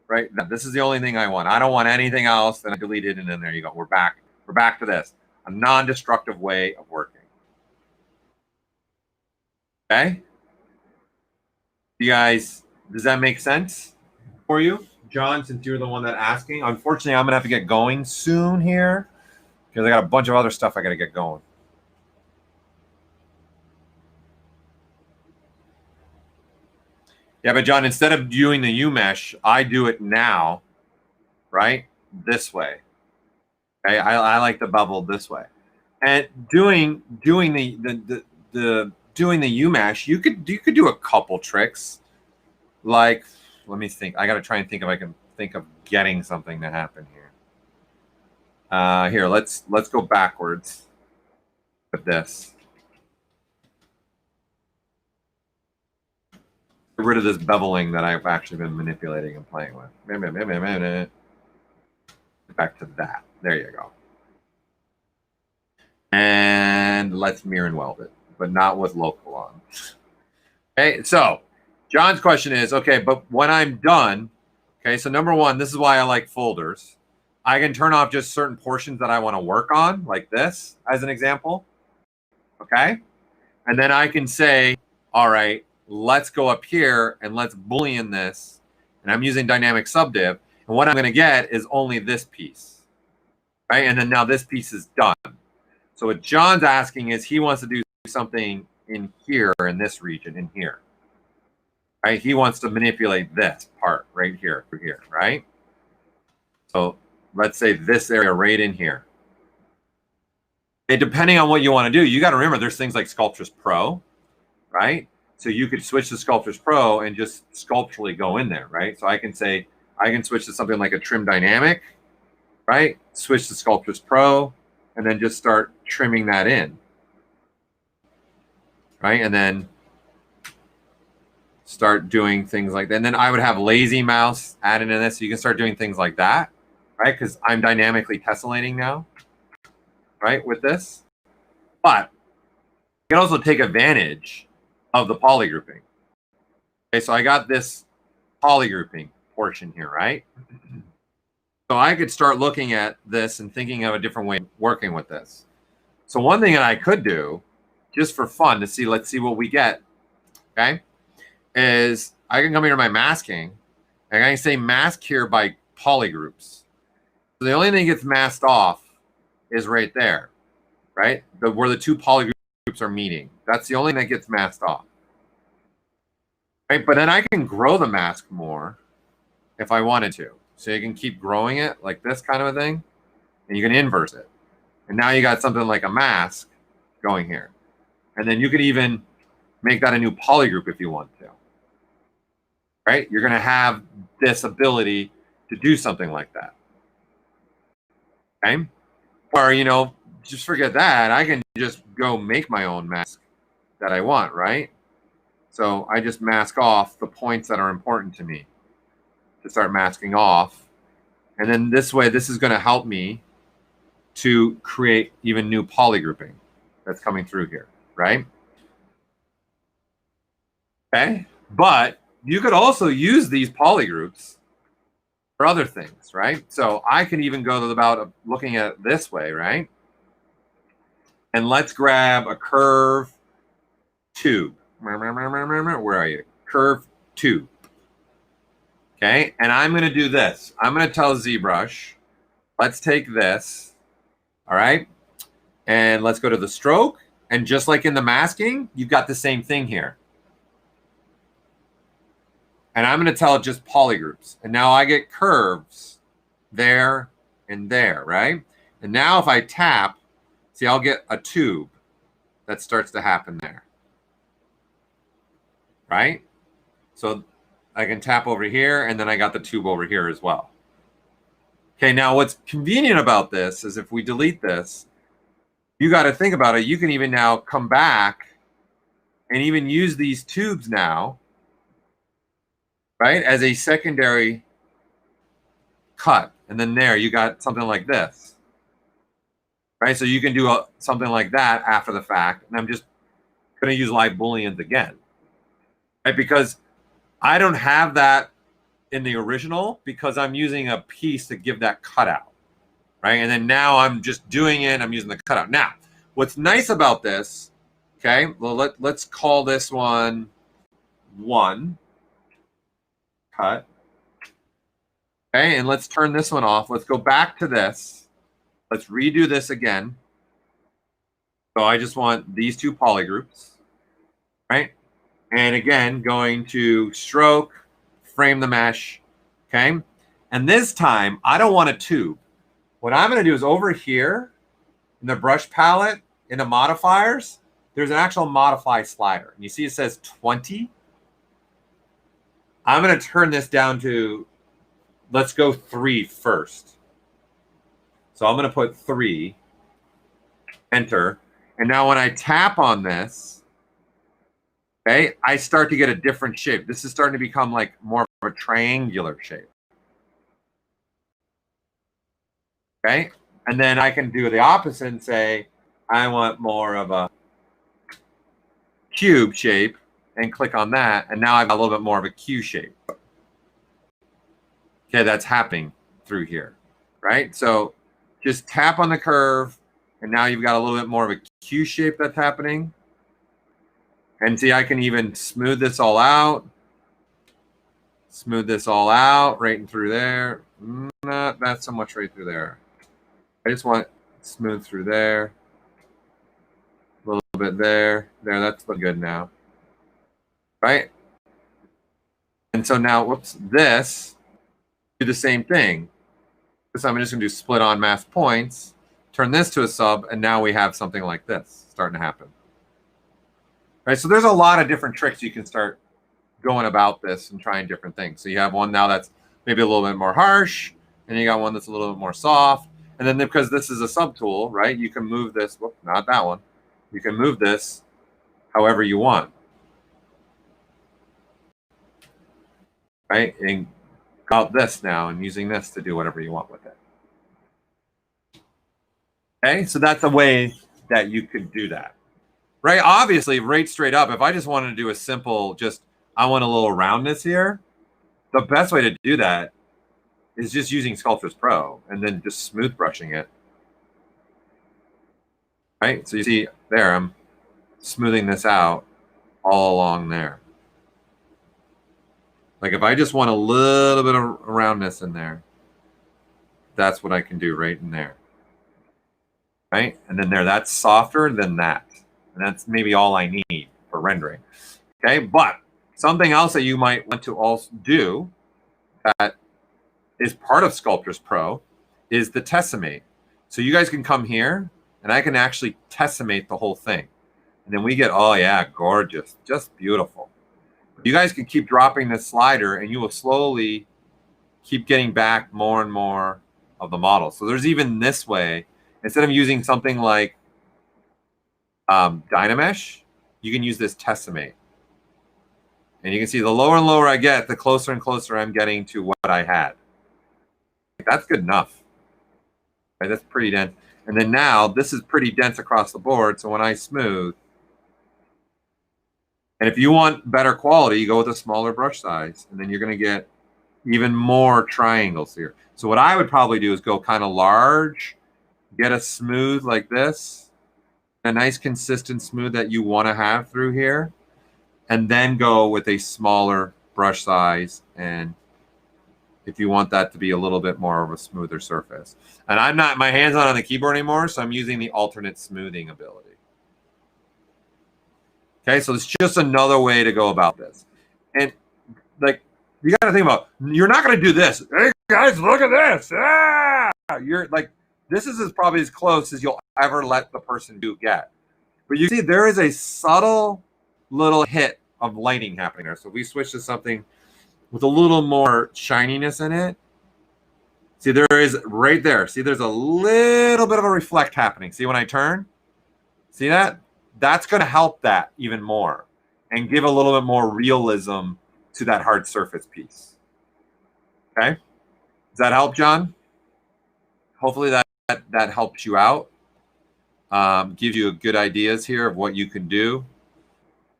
right, this is the only thing I want. I don't want anything else, then I delete it, and then there you go. We're back to this, a non-destructive way of working. Okay, you guys, does that make sense for you? John, since you're the one that asking, unfortunately, I'm going to have to get going soon here because I got a bunch of other stuff I got to get going. Yeah, but John, instead of doing the U-mesh, I do it now, right? This way. Okay, I like the bevel this way. And doing the U-mesh, you could do a couple tricks. Like, let me think. I got to try and think if I can think of getting something to happen here. Here, let's go backwards with this. Get rid of this beveling that I've actually been manipulating and playing with. Back to that. There you go. And let's mirror and weld it, but not with local on. Okay, so John's question is, okay, but when I'm done, okay, so number one, this is why I like folders. I can turn off just certain portions that I want to work on, like this, as an example. Okay, and then I can say, all right, let's go up here and let's boolean this. And I'm using dynamic subdiv. And what I'm going to get is only this piece. Right? And then now this piece is done. So what John's asking is he wants to do something in here, in this region, in here. Right? He wants to manipulate this part right here, right? So let's say this area right in here. And depending on what you want to do, you got to remember there's things like Sculptris Pro, right? So you could switch to Sculptris Pro and just sculpturally go in there, right? So I can say, I can switch to something like a trim dynamic, right? Switch to Sculptris Pro, and then just start trimming that in, right? And then start doing things like that. And then I would have lazy mouse added in this, so you can start doing things like that, right? Because I'm dynamically tessellating now, right, with this. But you can also take advantage of the polygrouping. Okay, so I got this polygrouping portion here, right? So I could start looking at this and thinking of a different way of working with this. So one thing that I could do, just for fun to see, let's see what we get, okay, is I can come here to my masking, and I can say mask here by polygroups. So the only thing that gets masked off is right there, right? Where the two polygroups are meeting. That's the only thing that gets masked off. Right? But then I can grow the mask more if I wanted to. So you can keep growing it like this kind of a thing, and you can inverse it. And now you got something like a mask going here. And then you could even make that a new polygroup if you want to. Right? You're going to have this ability to do something like that. Okay? Or, you know, just forget that. I can just go make my own mask that I want, right? So I just mask off the points that are important to me to start masking off. And then this way, this is going to help me to create even new polygrouping that's coming through here, right? Okay, but you could also use these polygroups for other things, right? So I can even go about looking at it this way, right? And let's grab a curve tube. Where are you? Curve tube. Okay, and I'm going to do this. I'm going to tell ZBrush, let's take this, all right? And let's go to the stroke. And just like in the masking, you've got the same thing here. And I'm going to tell it just polygroups. And now I get curves there and there, right? And now if I tap, see, I'll get a tube that starts to happen there, right? So I can tap over here, and then I got the tube over here as well. Okay, now what's convenient about this is if we delete this, you got to think about it. You can even now come back and even use these tubes now, right, as a secondary cut. And then there you got something like this, right? So you can do something like that after the fact. And I'm just going to use live booleans again, right? Because I don't have that in the original because I'm using a piece to give that cutout, right? And then now I'm just doing it. I'm using the cutout. Now, what's nice about this, okay, well, let's call this one 1 cut. Okay, and let's turn this one off. Let's go back to this. Let's redo this again. So I just want these two polygroups, right? And again, going to stroke, frame the mesh, okay? And this time, I don't want a tube. What I'm going to do is over here in the brush palette, in the modifiers, there's an actual modify slider. And you see it says 20. I'm going to turn this down to, let's go 3 first. So I'm going to put 3, enter. And now when I tap on this, okay, I start to get a different shape. This is starting to become like more of a triangular shape. Okay, and then I can do the opposite and say, I want more of a cube shape and click on that. And now I've got a little bit more of a Q shape. Okay, that's happening through here, right? So just tap on the curve, and now you've got a little bit more of a Q shape that's happening. And see, I can even smooth this all out. Smooth this all out right and through there. Not so much right through there. I just want smooth through there. A little bit there. There, that's looking good now. Right? And so now, whoops, this, do the same thing. So I'm just going to do split on mask points, turn this to a sub, and now we have something like this starting to happen. Right? So there's a lot of different tricks you can start going about this and trying different things. So you have one now that's maybe a little bit more harsh, and you got one that's a little bit more soft. And then because this is a subtool, right, you can move this, whoop, not that one. You can move this however you want. Right? And out this now and using this to do whatever you want with it. Okay, so that's a way that you could do that. Right? Obviously, right straight up, if I just wanted to do a simple, just I want a little roundness here, the best way to do that is just using Sculptris Pro and then just smooth brushing it. Right? So you see there, I'm smoothing this out all along there. Like if I just want a little bit of roundness in there, that's what I can do right in there. Right? And then there, that's softer than that. And that's maybe all I need for rendering. Okay, but something else that you might want to also do that is part of Sculptris Pro is the Tessimate. So you guys can come here and I can actually Tessimate the whole thing. And then we get, oh yeah, gorgeous, just beautiful. You guys can keep dropping this slider and you will slowly keep getting back more and more of the model. So there's even this way, instead of using something like Dynamesh, you can use this Tessimate. And you can see the lower and lower I get, the closer and closer I'm getting to what I had. That's good enough. Right, that's pretty dense. And then now this is pretty dense across the board. So when I smooth, And if you want better quality, you go with a smaller brush size, and then you're going to get even more triangles here. So what I would probably do is go kind of large, get a smooth like this, a nice consistent smooth that you want to have through here, and then go with a smaller brush size, and if you want that to be a little bit more of a smoother surface. And I'm not, my hand's not on the keyboard anymore, so I'm using the alternate smoothing ability. Okay, so it's just another way to go about this. And like, you got to think about, you're not going to do this. Hey guys, look at this. Ah! You're like, this is probably as close as you'll ever let the person get. But you see, there is a subtle little hit of lighting happening there. So if we switch to something with a little more shininess in it, see, there is right there. See, there's a little bit of a reflect happening. See when I turn? See that? That's going to help that even more and give a little bit more realism to that hard surface piece. Okay? Does that help, John? Hopefully that helps you out. Gives you good ideas here of what you can do.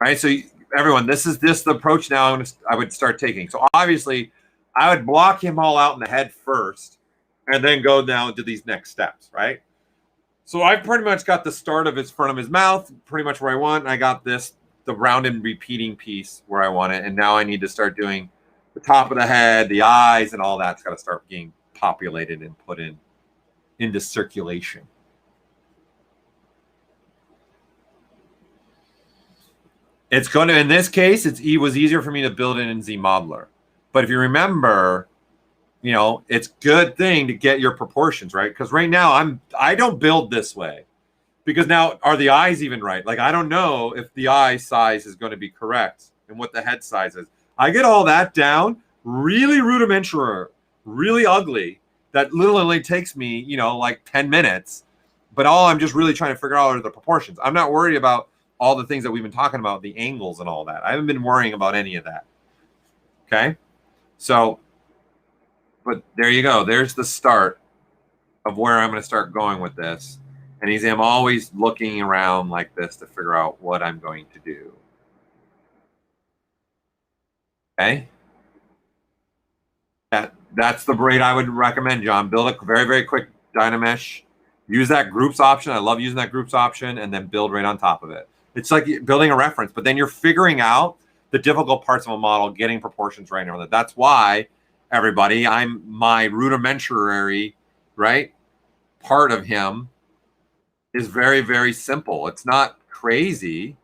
All right, so everyone, this is the approach now I would start taking. So obviously, I would block him all out in the head first and then go down to these next steps, right? So I've pretty much got the start of his front of his mouth pretty much where I want. And I got the round and repeating piece where I want it. And now I need to start doing the top of the head, the eyes, and all that's got to start being populated and put into circulation. It's going to, in this case, it was easier for me to build it in ZModeler. But if you remember, you know, it's a good thing to get your proportions right. Because right now I don't build this way. Because now, are the eyes even right? Like, I don't know if the eye size is going to be correct and what the head size is. I get all that down, really rudimentary, really ugly. That literally takes me, you know, like 10 minutes. But all I'm just really trying to figure out are the proportions. I'm not worried about all the things that we've been talking about, the angles and all that. I haven't been worrying about any of that. Okay? So, but there you go. There's the start of where I'm going to start going with this. And I'm always looking around like this to figure out what I'm going to do. Okay? That's the braid I would recommend, John. Build a very, very quick Dynamesh. Use that groups option. I love using that groups option, and then build right on top of it. It's like building a reference, but then you're figuring out the difficult parts of a model, getting proportions right now. That's why, everybody, my rudimentary, right, part of him is very, very simple. It's not crazy,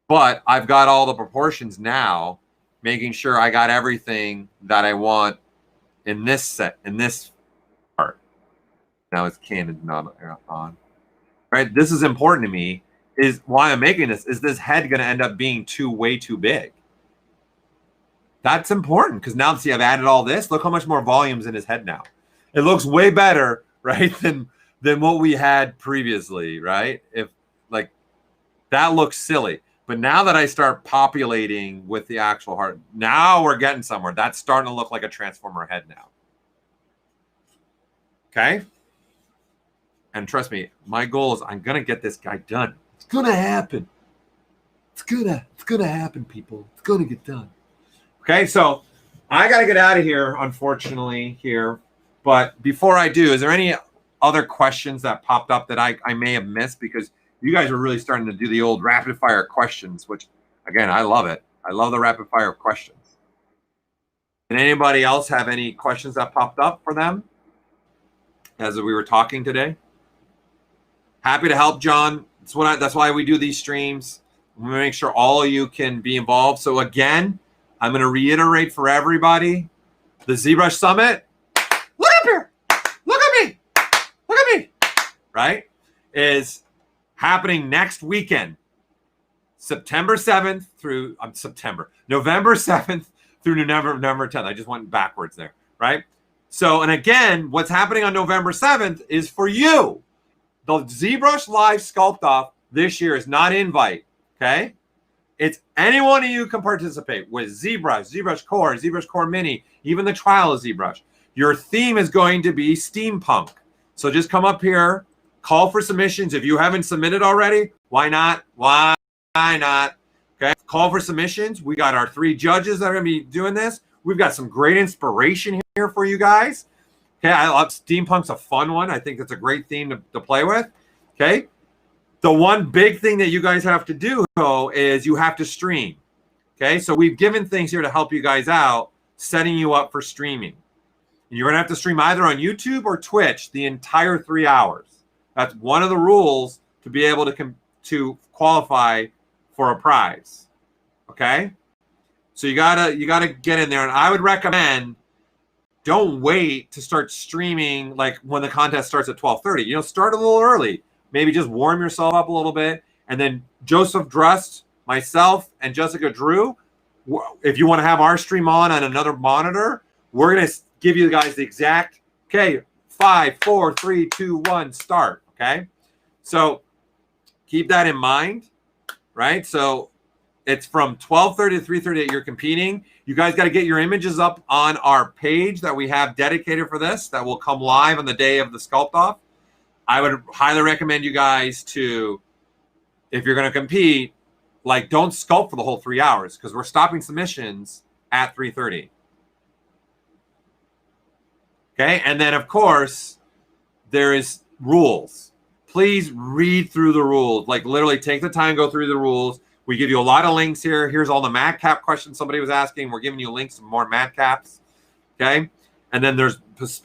but I've got all the proportions now, making sure I got everything that I want in this set, in this part. Now his cannon's not on. Right? This is important to me. Is why I'm making this. Is this head going to end up being way too big? That's important because now, see, I've added all this. Look how much more volume's in his head now. It looks way better, right, than what we had previously, right? If like that looks silly, but now that I start populating with the actual heart, now we're getting somewhere. That's starting to look like a transformer head now. Okay. And trust me, my goal is I'm gonna get this guy done. It's gonna happen. It's gonna happen, people. It's gonna get done. Okay, so I gotta get out of here, unfortunately, here. But before I do, is there any other questions that popped up that I may have missed? Because you guys are really starting to do the old rapid fire questions, which again, I love it. I love the rapid fire questions. Did anybody else have any questions that popped up for them as we were talking today? Happy to help, John. That's why we do these streams. We make sure all of you can be involved. So again, I'm going to reiterate for everybody, the Zbrush Summit. Look up here. Look at me. Look at me. Right? Is happening next weekend, November 7th through November 10th. I just went backwards there, right? So, and again, what's happening on November 7th is for you. The ZBrush Live Sculpt Off this year is not invite, okay? It's any one of you can participate with ZBrush, ZBrush Core, ZBrush Core Mini, even the trial of ZBrush. Your theme is going to be steampunk. So just come up here, call for submissions. If you haven't submitted already, why not? Why not? Okay, call for submissions. We got our 3 judges that are going to be doing this. We've got some great inspiration here for you guys. Okay, I love steampunk's a fun one. I think it's a great theme to play with. Okay, the one big thing that you guys have to do, though, is you have to stream. Okay, so we've given things here to help you guys out, setting you up for streaming. And you're going to have to stream either on YouTube or Twitch the entire 3 hours. That's one of the rules to be able to qualify for a prize. Okay, so you gotta get in there, and I would recommend don't wait to start streaming like when the contest starts at 12:30. You know, start a little early. Maybe just warm yourself up a little bit, and then Joseph Drust, myself, and Jessica Drew, if you want to have our stream on another monitor, we're gonna give you guys the exact 5, 4, 3, 2, 1, start. Okay, so keep that in mind, right? So it's from 12:30 to 3:30 that you're competing. You guys got to get your images up on our page that we have dedicated for this that will come live on the day of the sculpt off. I would highly recommend you guys to, if you're going to compete, like don't sculpt for the whole 3 hours because we're stopping submissions at 3:30. Okay, and then of course there is rules. Please read through the rules. Like literally take the time, go through the rules. We give you a lot of links here. Here's all the madcap questions somebody was asking. We're giving you links to more madcaps. Okay, and then there's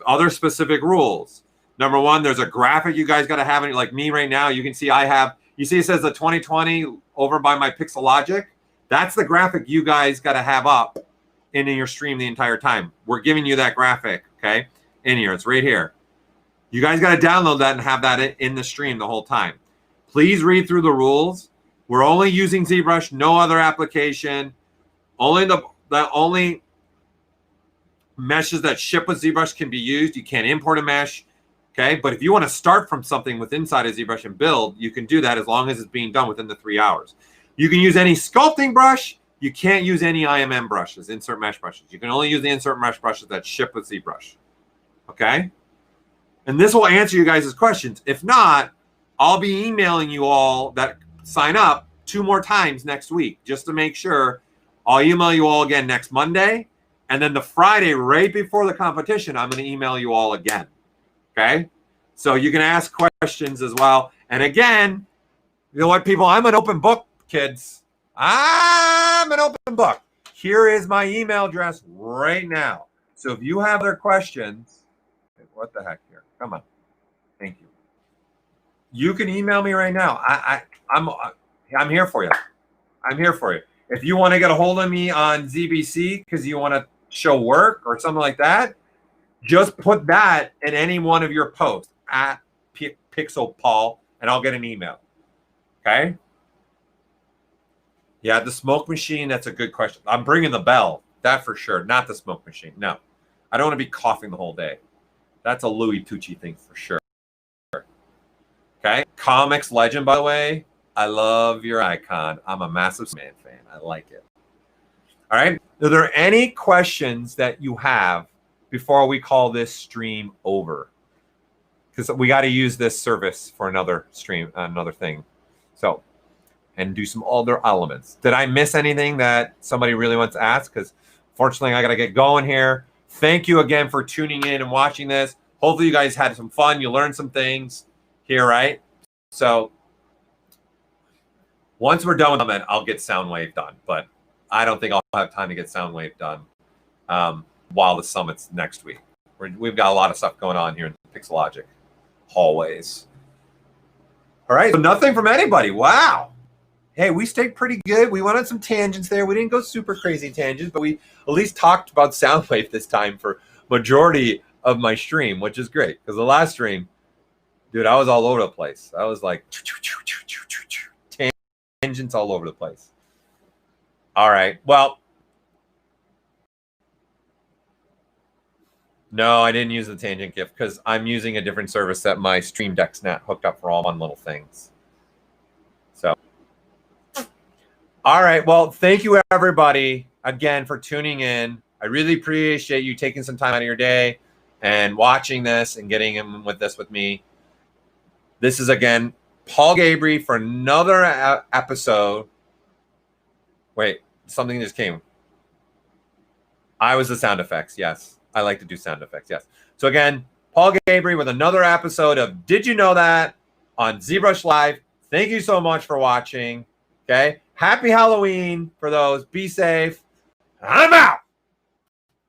other specific rules. Number 1, there's a graphic you guys got to have. Like me right now, you can see I have. You see it says the 2020 over by my Pixologic. That's the graphic you guys got to have up in your stream the entire time. We're giving you that graphic. Okay, in here, it's right here. You guys got to download that and have that in the stream the whole time. Please read through the rules. We're only using ZBrush, no other application. Only the only meshes that ship with ZBrush can be used. You can't import a mesh, okay? But if you want to start from something with inside of ZBrush and build, you can do that as long as it's being done within the 3 hours. You can use any sculpting brush. You can't use any Imm brushes, insert mesh brushes. You can only use the insert mesh brushes that ship with ZBrush, okay? And this will answer you guys' questions. If not, I'll be emailing you all that sign up 2 more times next week just to make sure. I'll email you all again next Monday, and then the Friday right before the competition, I'm going to email you all again. Okay, so you can ask questions as well. And again, you know what, people? I'm an open book, kids. I'm an open book. Here is my email address right now. So if you have other questions, what the heck here? Come on. Thank you. You can email me right now. I'm here for you. I'm here for you. If you want to get a hold of me on ZBC because you want to show work or something like that, just put that in any one of your posts at Pixel Paul, and I'll get an email. Okay? Yeah, the smoke machine, that's a good question. I'm bringing the bell, that for sure. Not the smoke machine. No. I don't want to be coughing the whole day. That's a Louis Tucci thing for sure. Okay? Comics legend, by the way. I love your icon. I'm a massive Man fan. I like it. All right. Are there any questions that you have before we call this stream over? Because we got to use this service for another stream, another thing. So, and do some other elements. Did I miss anything that somebody really wants to ask? Because fortunately, I got to get going here. Thank you again for tuning in and watching this. Hopefully, you guys had some fun. You learned some things here, right? So, once we're done with them, I'll get Soundwave done. But I don't think I'll have time to get Soundwave done while the summit's next week. We've got a lot of stuff going on here in Pixologic hallways. All right, so nothing from anybody. Wow. Hey, we stayed pretty good. We went on some tangents there. We didn't go super crazy tangents, but we at least talked about Soundwave this time for majority of my stream, which is great. Because the last stream, dude, I was all over the place. I was like tangents all over the place. All right. Well, no, I didn't use the tangent gift because I'm using a different service that my Stream Deck's not hooked up for all fun little things. So, all right. Well, thank you, everybody, again, for tuning in. I really appreciate you taking some time out of your day and watching this and getting in with this with me. This is, again, Paul Gaboury for another episode Wait, something just came. I was the sound effects. Yes. I like to do sound effects. Yes. So again, Paul Gaboury with another episode of Did You Know That on ZBrush Live. Thank you so much for watching. Okay. Happy Halloween for those. Be safe. I'm out.